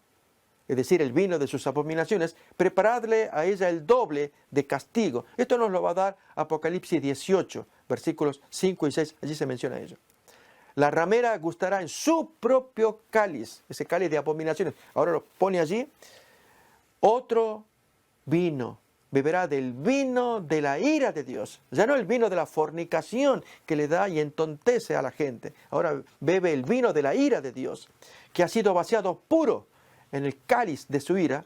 es decir, el vino de sus abominaciones, preparadle a ella el doble de castigo. Esto nos lo va a dar Apocalipsis 18, versículos 5 y 6, allí se menciona ello. La ramera gustará en su propio cáliz, ese cáliz de abominaciones. Ahora lo pone allí. Otro vino, beberá del vino de la ira de Dios. Ya no el vino de la fornicación que le da y entontece a la gente. Ahora bebe el vino de la ira de Dios, que ha sido vaciado puro en el cáliz de su ira.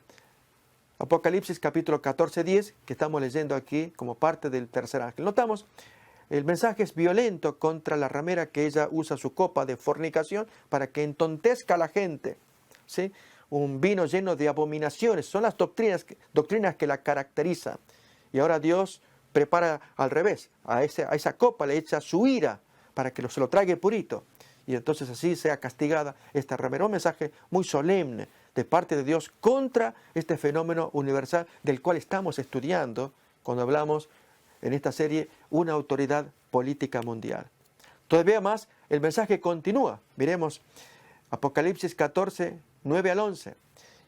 Apocalipsis capítulo 14, 10, que estamos leyendo aquí como parte del tercer ángel. Notamos, el mensaje es violento contra la ramera, que ella usa su copa de fornicación para que entontezca a la gente, ¿sí? Un vino lleno de abominaciones, son las doctrinas que la caracterizan. Y ahora Dios prepara al revés, a esa copa le echa su ira para que se lo trague purito. Y entonces así sea castigada esta ramera. Un mensaje muy solemne de parte de Dios contra este fenómeno universal del cual estamos estudiando cuando hablamos en esta serie una autoridad política mundial. Todavía más, el mensaje continúa. Miremos Apocalipsis 14, 9 al 11.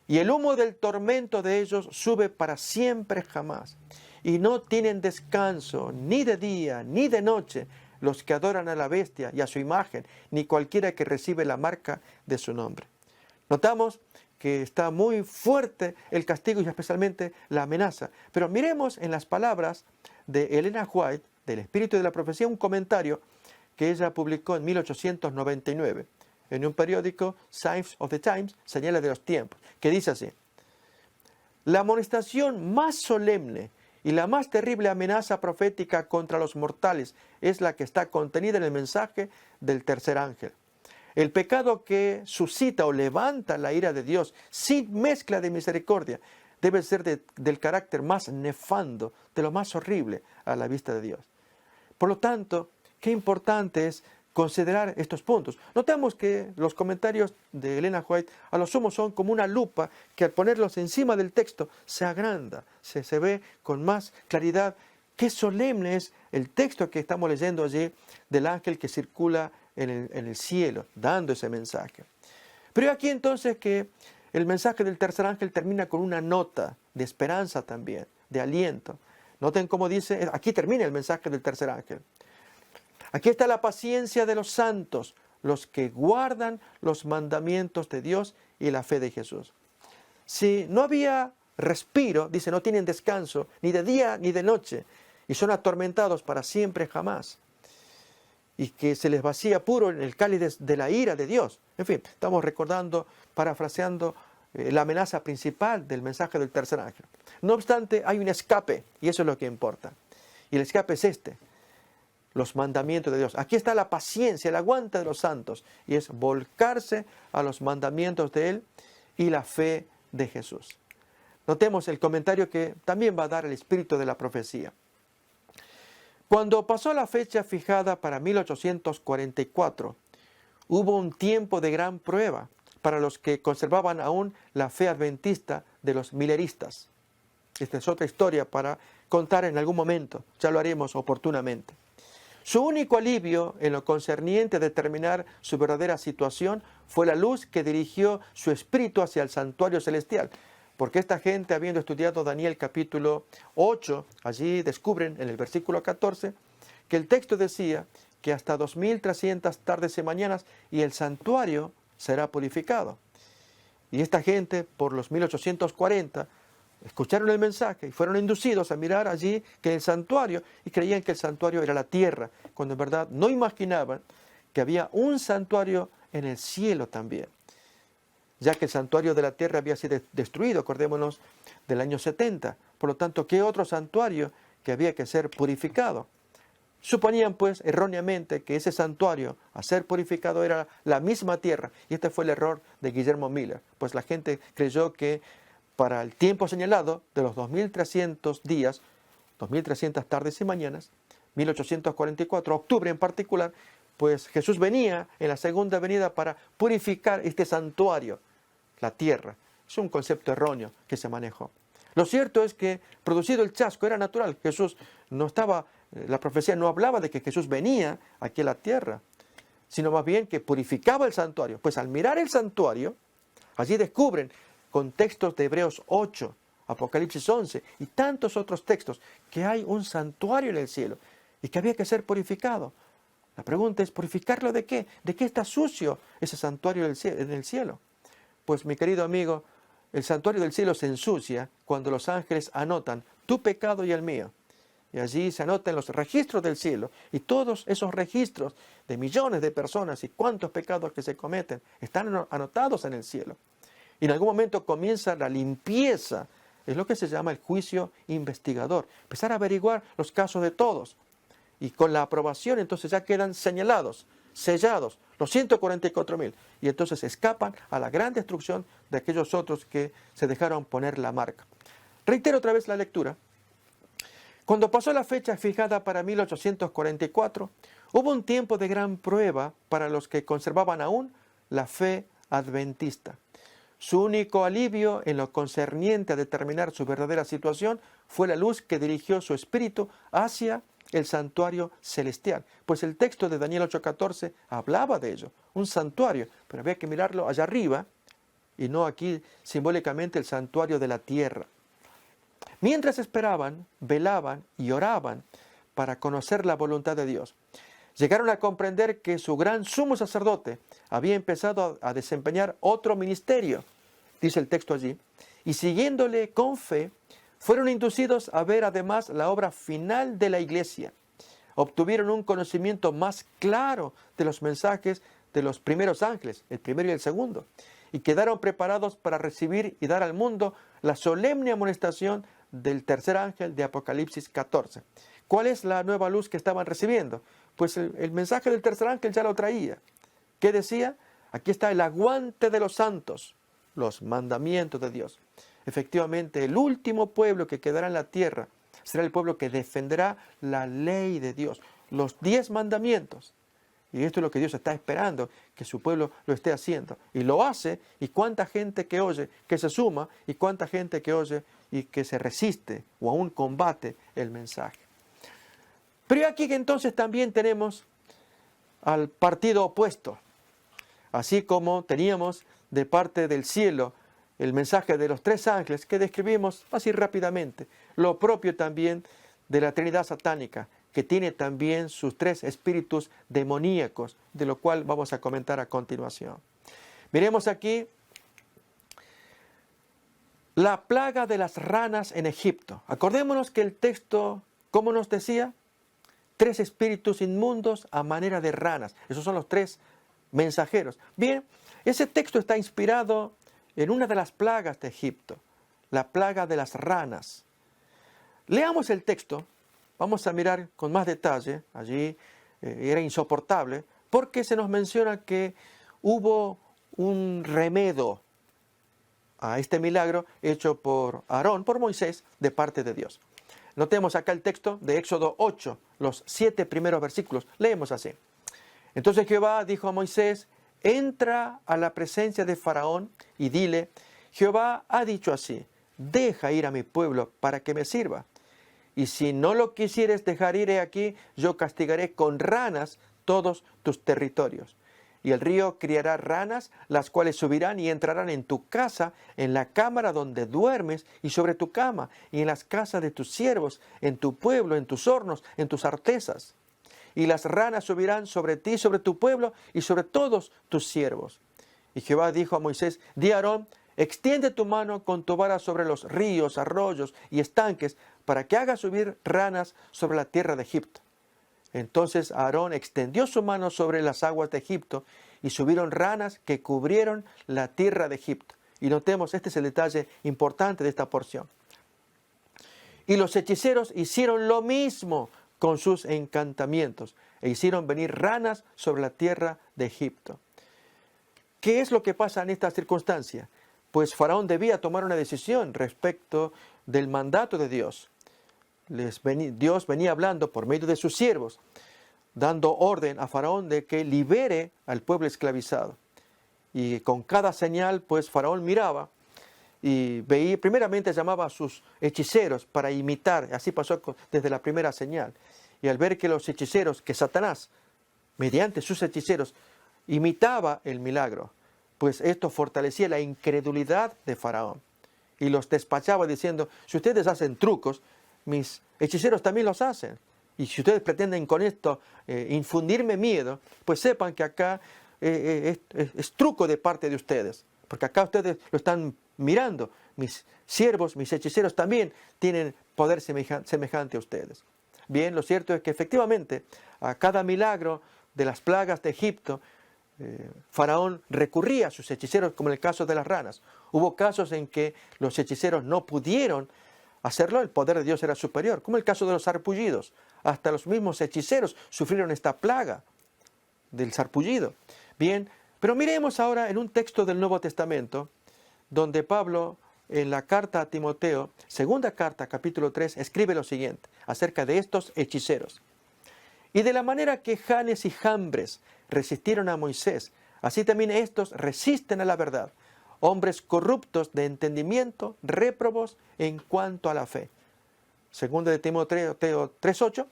Y el humo del tormento de ellos sube para siempre jamás. Y no tienen descanso ni de día ni de noche los que adoran a la bestia y a su imagen, ni cualquiera que recibe la marca de su nombre. Notamos que está muy fuerte el castigo y especialmente la amenaza. Pero miremos en las palabras de Elena White, del Espíritu de la Profecía, un comentario que ella publicó en 1899 en un periódico, Signs of the Times, Señales de los Tiempos, que dice así: la amonestación más solemne y la más terrible amenaza profética contra los mortales es la que está contenida en el mensaje del tercer ángel. El pecado que suscita o levanta la ira de Dios sin mezcla de misericordia debe ser del carácter más nefando, de lo más horrible a la vista de Dios. Por lo tanto, qué importante es considerar estos puntos. Notamos que los comentarios de Elena White a lo sumo son como una lupa que al ponerlos encima del texto se agranda, se ve con más claridad. Qué solemne es el texto que estamos leyendo allí del ángel que circula en el cielo, dando ese mensaje. Pero aquí entonces que el mensaje del tercer ángel termina con una nota de esperanza también, de aliento. Noten cómo dice, aquí termina el mensaje del tercer ángel. Aquí está la paciencia de los santos, los que guardan los mandamientos de Dios y la fe de Jesús. Si no había respiro, dice, no tienen descanso, ni de día ni de noche, y son atormentados para siempre jamás, y que se les vacía puro en el cáliz de la ira de Dios. En fin, estamos recordando, parafraseando la amenaza principal del mensaje del tercer ángel. No obstante, hay un escape, y eso es lo que importa. Y el escape es este: los mandamientos de Dios. Aquí está la paciencia, el aguante de los santos, y es volcarse a los mandamientos de Él y la fe de Jesús. Notemos el comentario que también va a dar el espíritu de la profecía. Cuando pasó la fecha fijada para 1844, hubo un tiempo de gran prueba para los que conservaban aún la fe adventista de los mileristas. Esta es otra historia para contar en algún momento, ya lo haremos oportunamente. Su único alivio en lo concerniente a determinar su verdadera situación fue la luz que dirigió su espíritu hacia el santuario celestial. Porque esta gente, habiendo estudiado Daniel capítulo 8, allí descubren en el versículo 14 que el texto decía que hasta 2300 tardes y mañanas y el santuario será purificado. Y esta gente, por los 1840, escucharon el mensaje y fueron inducidos a mirar allí que el santuario, y creían que el santuario era la tierra, cuando en verdad no imaginaban que había un santuario en el cielo también, ya que el santuario de la tierra había sido destruido, acordémonos del año 70. Por lo tanto, ¿qué otro santuario que había que ser purificado? Suponían pues erróneamente que ese santuario a ser purificado era la misma tierra, y este fue el error de Guillermo Miller, pues la gente creyó que para el tiempo señalado de los 2300 días, 2300 tardes y mañanas, 1844, octubre en particular, pues Jesús venía en la segunda venida para purificar este santuario, la tierra. Es un concepto erróneo que se manejó. Lo cierto es que, producido el chasco, era natural. Jesús no estaba, la profecía no hablaba de que Jesús venía aquí a la tierra, sino más bien que purificaba el santuario. Pues al mirar el santuario, allí descubren con textos de Hebreos 8, Apocalipsis 11 y tantos otros textos que hay un santuario en el cielo y que había que ser purificado. La pregunta es, ¿purificarlo de qué? ¿De qué está sucio ese santuario en el cielo? Pues mi querido amigo, el santuario del cielo se ensucia cuando los ángeles anotan tu pecado y el mío. Y allí se anotan los registros del cielo, y todos esos registros de millones de personas y cuántos pecados que se cometen están anotados en el cielo. Y en algún momento comienza la limpieza, es lo que se llama el juicio investigador, empezar a averiguar los casos de todos. Y con la aprobación entonces ya quedan señalados, sellados, los 144.000. Y entonces escapan a la gran destrucción de aquellos otros que se dejaron poner la marca. Reitero otra vez la lectura. Cuando pasó la fecha fijada para 1844, hubo un tiempo de gran prueba para los que conservaban aún la fe adventista. Su único alivio en lo concerniente a determinar su verdadera situación fue la luz que dirigió su espíritu hacia el santuario celestial. Pues el texto de Daniel 8:14 hablaba de ello, un santuario, pero había que mirarlo allá arriba y no aquí simbólicamente el santuario de la tierra. Mientras esperaban, velaban y oraban para conocer la voluntad de Dios, llegaron a comprender que su gran sumo sacerdote había empezado a desempeñar otro ministerio, dice el texto allí, y siguiéndole con fe, fueron inducidos a ver además la obra final de la iglesia. Obtuvieron un conocimiento más claro de los mensajes de los primeros ángeles, el primero y el segundo, y quedaron preparados para recibir y dar al mundo la solemne amonestación del tercer ángel de Apocalipsis 14. ¿Cuál es la nueva luz que estaban recibiendo? Pues el mensaje del tercer ángel ya lo traía. ¿Qué decía? Aquí está el aguante de los santos, los mandamientos de Dios. Efectivamente, el último pueblo que quedará en la tierra será el pueblo que defenderá la ley de Dios, los 10 mandamientos. Y esto es lo que Dios está esperando, que su pueblo lo esté haciendo. Y lo hace, y cuánta gente que oye, que se suma, y cuánta gente que oye y que se resiste o aún combate el mensaje. Pero aquí que entonces también tenemos al partido opuesto. Así como teníamos de parte del cielo el mensaje de los 3 ángeles que describimos así rápidamente, lo propio también de la Trinidad satánica, que tiene también sus 3 espíritus demoníacos, de lo cual vamos a comentar a continuación. Miremos aquí la plaga de las ranas en Egipto. Acordémonos que el texto ¿Cómo nos decía? 3 espíritus inmundos a manera de ranas. Esos son los 3 mensajeros. Bien, ese texto está inspirado en una de las plagas de Egipto, la plaga de las ranas. Leamos el texto, vamos a mirar con más detalle. Allí era insoportable porque se nos menciona que hubo un remedio a este milagro hecho por Aarón, por Moisés, de parte de Dios. Notemos acá el texto de Éxodo 8, los 7 primeros versículos. Leemos así. Entonces Jehová dijo a Moisés: entra a la presencia de Faraón y dile: Jehová ha dicho así, deja ir a mi pueblo para que me sirva. Y si no lo quisieres dejar ir, he aquí, yo castigaré con ranas todos tus territorios. Y el río criará ranas, las cuales subirán y entrarán en tu casa, en la cámara donde duermes, y sobre tu cama, y en las casas de tus siervos, en tu pueblo, en tus hornos, en tus artesas. Y las ranas subirán sobre ti, sobre tu pueblo, y sobre todos tus siervos. Y Jehová dijo a Moisés: di a Aarón: extiende tu mano con tu vara sobre los ríos, arroyos y estanques, para que haga subir ranas sobre la tierra de Egipto. Entonces Aarón extendió su mano sobre las aguas de Egipto, y subieron ranas que cubrieron la tierra de Egipto. Y notemos, este es el detalle importante de esta porción. Y los hechiceros hicieron lo mismo con sus encantamientos, e hicieron venir ranas sobre la tierra de Egipto. ¿Qué es lo que pasa en esta circunstancia? Pues Faraón debía tomar una decisión respecto del mandato de Dios. Dios venía hablando por medio de sus siervos, dando orden a Faraón de que libere al pueblo esclavizado. Y con cada señal, pues Faraón miraba y veía, primeramente llamaba a sus hechiceros para imitar. Así pasó desde la primera señal. Y al ver que los hechiceros, que Satanás, mediante sus hechiceros, imitaba el milagro, pues esto fortalecía la incredulidad de Faraón. Y los despachaba diciendo: si ustedes hacen trucos, mis hechiceros también los hacen. Y si ustedes pretenden con esto infundirme miedo, pues sepan que acá es truco de parte de ustedes. Porque acá ustedes lo están mirando. Mis siervos, mis hechiceros también tienen poder semejante a ustedes. Bien, lo cierto es que efectivamente a cada milagro de las plagas de Egipto, Faraón recurría a sus hechiceros, como en el caso de las ranas. Hubo casos en que los hechiceros no pudieron hacerlo, el poder de Dios era superior, como el caso de los sarpullidos. Hasta los mismos hechiceros sufrieron esta plaga del sarpullido. Bien, pero miremos ahora en un texto del Nuevo Testamento, donde Pablo, en la carta a Timoteo, segunda carta, capítulo 3, escribe lo siguiente acerca de estos hechiceros. Y de la manera que Janes y Jambres resistieron a Moisés, así también estos resisten a la verdad, hombres corruptos de entendimiento, réprobos en cuanto a la fe. Segunda de Timoteo 3:8.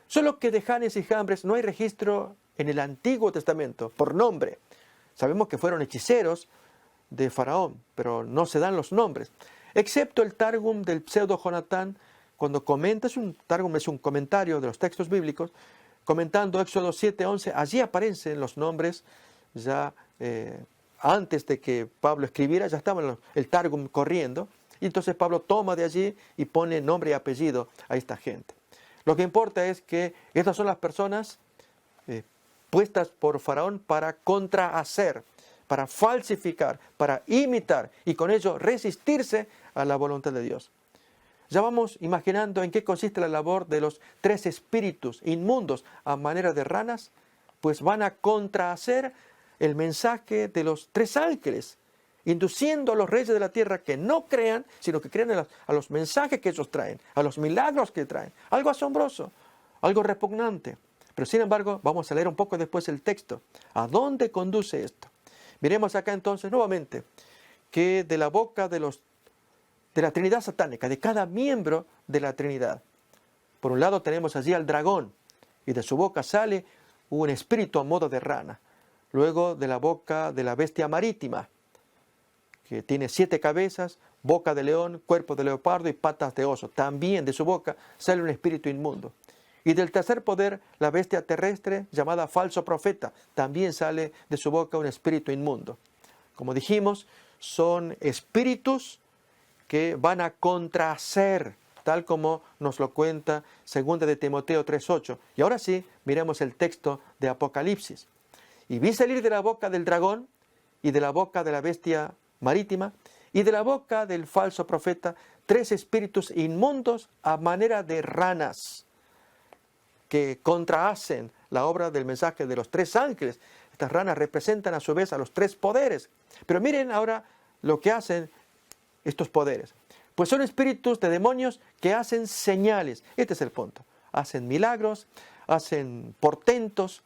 Solo que de Janes y Jambres no hay registro en el Antiguo Testamento por nombre. Sabemos que fueron hechiceros de Faraón, pero no se dan los nombres. Excepto el Targum del pseudo Jonatán, cuando comenta, Targum es un comentario de los textos bíblicos, comentando Éxodo 7:11, allí aparecen los nombres ya antes de que Pablo escribiera, ya estaba el Targum corriendo, y entonces Pablo toma de allí y pone nombre y apellido a esta gente. Lo que importa es que estas son las personas puestas por Faraón para contrahacer, para falsificar, para imitar y con ello resistirse a la voluntad de Dios. Ya vamos imaginando en qué consiste la labor de los 3 espíritus inmundos a manera de ranas, pues van a contrahacer el mensaje de los 3 ángeles, induciendo a los reyes de la tierra que no crean, sino que crean a los mensajes que ellos traen, a los milagros que traen. Algo asombroso, algo repugnante. Pero sin embargo, vamos a leer un poco después el texto. ¿A dónde conduce esto? Miremos acá entonces nuevamente que de la boca de la Trinidad satánica, de cada miembro de la Trinidad. Por un lado tenemos allí al dragón, y de su boca sale un espíritu a modo de rana. Luego de la boca de la bestia marítima, que tiene 7 cabezas, boca de león, cuerpo de leopardo y patas de oso. También de su boca sale un espíritu inmundo. Y del tercer poder, la bestia terrestre, llamada falso profeta, también sale de su boca un espíritu inmundo. Como dijimos, son espíritus que van a contrahacer tal como nos lo cuenta 2 de Timoteo 3:8. Y ahora sí, miremos el texto de Apocalipsis. Y vi salir de la boca del dragón y de la boca de la bestia marítima y de la boca del falso profeta 3 espíritus inmundos a manera de ranas que contrahacen la obra del mensaje de los 3 ángeles. Estas ranas representan a su vez a los 3 poderes. Pero miren ahora lo que hacen estos poderes. Pues son espíritus de demonios que hacen señales. Este es el punto. Hacen milagros, hacen portentos,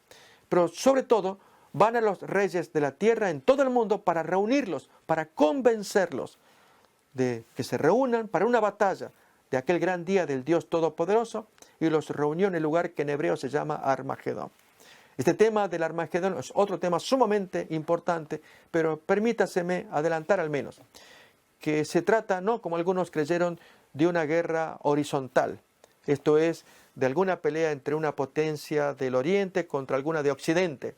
pero sobre todo van a los reyes de la tierra en todo el mundo para reunirlos, para convencerlos de que se reúnan para una batalla de aquel gran día del Dios Todopoderoso, y los reunió en el lugar que en hebreo se llama Armagedón. Este tema del Armagedón es otro tema sumamente importante, pero permítaseme adelantar al menos que se trata, no como algunos creyeron, de una guerra horizontal. Esto es, de alguna pelea entre una potencia del Oriente contra alguna de Occidente,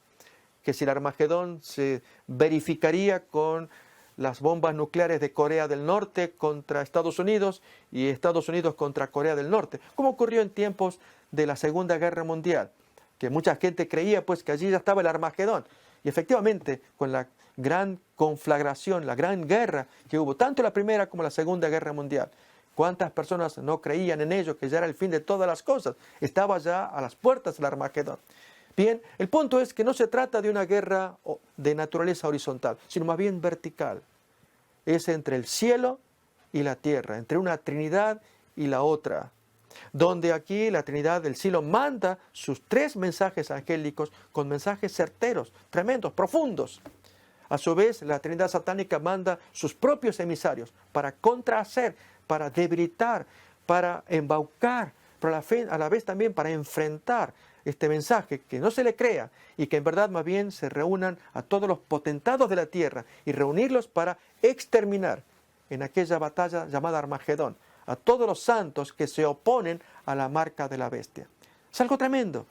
que si el Armagedón se verificaría con las bombas nucleares de Corea del Norte contra Estados Unidos y Estados Unidos contra Corea del Norte, como ocurrió en tiempos de la Segunda Guerra Mundial, que mucha gente creía pues que allí ya estaba el Armagedón. Y efectivamente, con la gran conflagración, la gran guerra que hubo, tanto la Primera como la Segunda Guerra Mundial, ¿cuántas personas no creían en ello, que ya era el fin de todas las cosas? Estaba ya a las puertas del Armagedón. Bien, el punto es que no se trata de una guerra de naturaleza horizontal, sino más bien vertical. Es entre el cielo y la tierra, entre una Trinidad y la otra, donde aquí la Trinidad del cielo manda sus 3 mensajes angélicos con mensajes certeros, tremendos, profundos. A su vez, la Trinidad satánica manda sus propios emisarios para contrahacer, para debilitar, para embaucar, pero a la vez también para enfrentar este mensaje, que no se le crea y que en verdad más bien se reúnan a todos los potentados de la tierra y reunirlos para exterminar en aquella batalla llamada Armagedón a todos los santos que se oponen a la marca de la bestia. Es algo tremendo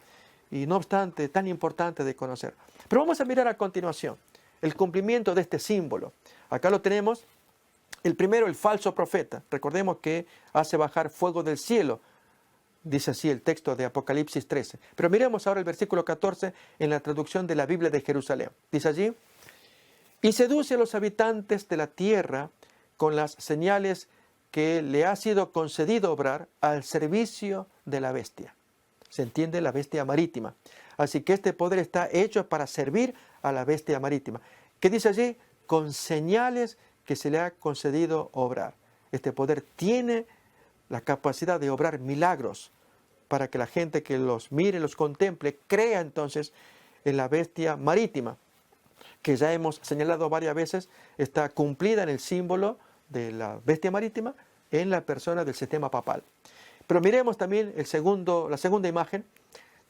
y no obstante tan importante de conocer. Pero vamos a mirar a continuación el cumplimiento de este símbolo. Acá lo tenemos. El primero, el falso profeta. Recordemos que hace bajar fuego del cielo. Dice así el texto de Apocalipsis 13. Pero miremos ahora el versículo 14 en la traducción de la Biblia de Jerusalén. Dice allí: y seduce a los habitantes de la tierra con las señales que le ha sido concedido obrar al servicio de la bestia. Se entiende, la bestia marítima. Así que este poder está hecho para servir a la bestia marítima. ¿Qué dice allí? Con señales que se le ha concedido obrar. Este poder tiene la capacidad de obrar milagros para que la gente que los mire, los contemple, crea entonces en la bestia marítima, que ya hemos señalado varias veces, está cumplida en el símbolo de la bestia marítima en la persona del sistema papal. Pero miremos también la segunda imagen.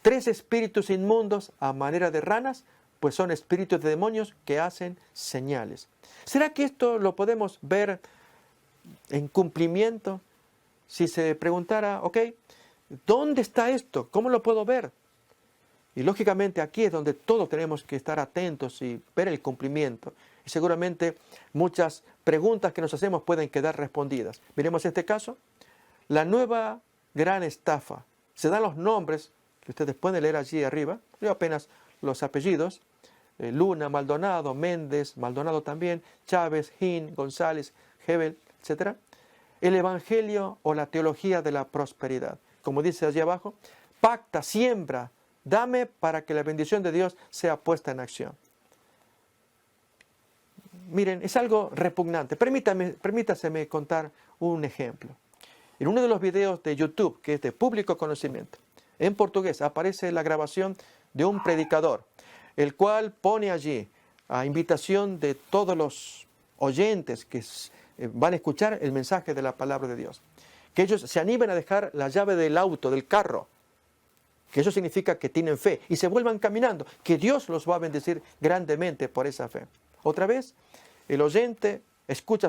3 espíritus inmundos a manera de ranas, pues son espíritus de demonios que hacen señales. ¿Será que esto lo podemos ver en cumplimiento? Si se preguntara, ok, ¿dónde está esto? ¿Cómo lo puedo ver? Y lógicamente aquí es donde todos tenemos que estar atentos y ver el cumplimiento. Y seguramente muchas preguntas que nos hacemos pueden quedar respondidas. Miremos este caso. La nueva gran estafa. Se dan los nombres que ustedes pueden leer allí arriba. Yo apenas los apellidos. Luna, Maldonado, Méndez, Maldonado también, Chávez, Gin, González, Hebel, etc. El evangelio o la teología de la prosperidad. Como dice allí abajo, pacta, siembra, dame para que la bendición de Dios sea puesta en acción. Miren, es algo repugnante. Permítaseme contar un ejemplo. En uno de los videos de YouTube, que es de público conocimiento, en portugués, aparece la grabación de un predicador, el cual pone allí, a invitación de todos los oyentes que van a escuchar el mensaje de la palabra de Dios, que ellos se animen a dejar la llave del auto, del carro, que eso significa que tienen fe, y se vuelvan caminando, que Dios los va a bendecir grandemente por esa fe. Otra vez, el oyente escucha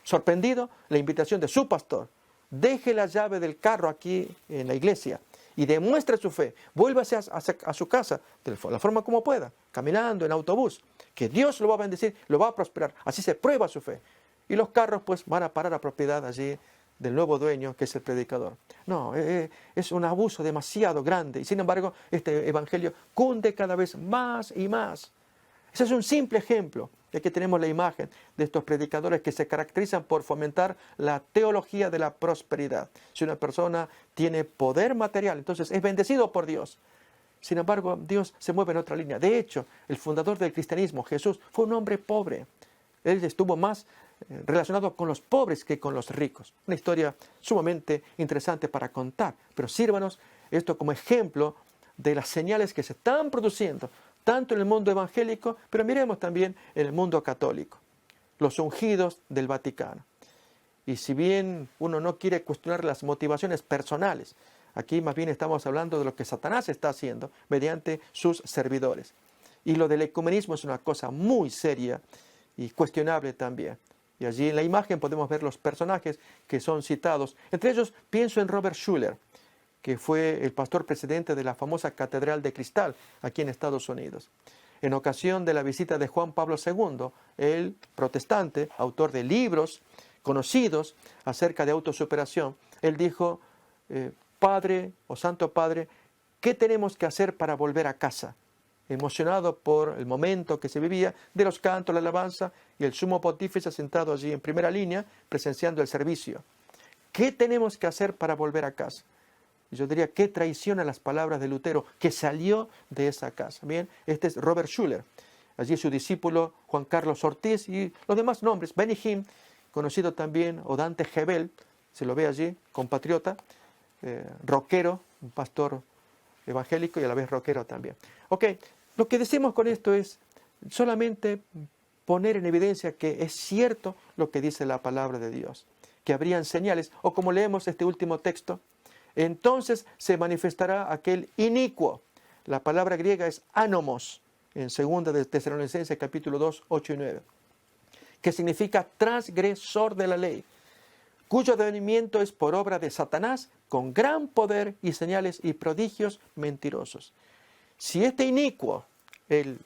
sorprendido la invitación de su pastor. Deje la llave del carro aquí en la iglesia y demuestre su fe. Vuélvase a su casa de la forma como pueda, caminando, en autobús, que Dios lo va a bendecir, lo va a prosperar. Así se prueba su fe. Y los carros pues van a parar a propiedad allí del nuevo dueño, que es el predicador. No, es un abuso demasiado grande. Y sin embargo, este evangelio cunde cada vez más y más. Ese es un simple ejemplo. Y aquí tenemos la imagen de estos predicadores que se caracterizan por fomentar la teología de la prosperidad. Si una persona tiene poder material, entonces es bendecido por Dios. Sin embargo, Dios se mueve en otra línea. De hecho, el fundador del cristianismo, Jesús, fue un hombre pobre. Él estuvo más relacionado con los pobres que con los ricos. Una historia sumamente interesante para contar. Pero sírvanos esto como ejemplo de las señales que se están produciendo, tanto en el mundo evangélico, pero miremos también en el mundo católico. Los ungidos del Vaticano. Y si bien uno no quiere cuestionar las motivaciones personales, aquí más bien estamos hablando de lo que Satanás está haciendo mediante sus servidores. Y lo del ecumenismo es una cosa muy seria y cuestionable también. Y allí en la imagen podemos ver los personajes que son citados. Entre ellos pienso en Robert Schuller, que fue el pastor presidente de la famosa Catedral de Cristal aquí en Estados Unidos. En ocasión de la visita de Juan Pablo II, el protestante, autor de libros conocidos acerca de autosuperación, él dijo, Padre o Santo Padre, ¿qué tenemos que hacer para volver a casa? Emocionado por el momento que se vivía de los cantos, la alabanza y el sumo pontífice sentado allí en primera línea presenciando el servicio. ¿Qué tenemos que hacer para volver a casa? Yo diría, qué traición a las palabras de Lutero, que salió de esa casa. Bien, este es Robert Schuller. Allí su discípulo Juan Carlos Ortiz y los demás nombres. Benny Hinn, conocido también, o Dante Gebel, se lo ve allí, compatriota, rockero, un pastor evangélico y a la vez rockero también. Ok, lo que decimos con esto es solamente poner en evidencia que es cierto lo que dice la palabra de Dios, que habrían señales, o como leemos este último texto, entonces se manifestará aquel inicuo. La palabra griega es anomos, en 2 de Tesalonicenses capítulo 2, 8 y 9, que significa transgresor de la ley, cuyo advenimiento es por obra de Satanás, con gran poder y señales y prodigios mentirosos. Si este inicuo, el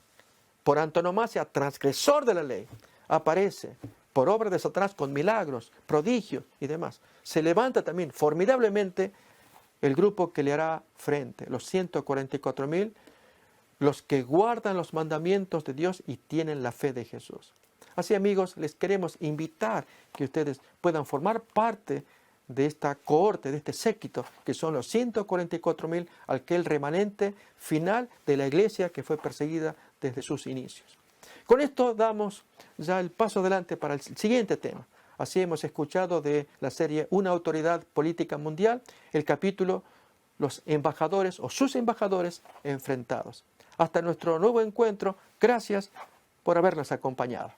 por antonomasia transgresor de la ley, aparece por obra de Satanás con milagros, prodigios y demás, se levanta también formidablemente el grupo que le hará frente, los 144,000, los que guardan los mandamientos de Dios y tienen la fe de Jesús. Así, amigos, les queremos invitar que ustedes puedan formar parte de esta cohorte, de este séquito, que son los 144,000, aquel remanente final de la iglesia que fue perseguida desde sus inicios. Con esto damos ya el paso adelante para el siguiente tema. Así hemos escuchado de la serie Una autoridad política mundial, el capítulo Los embajadores o sus embajadores enfrentados. Hasta nuestro nuevo encuentro, gracias por habernos acompañado.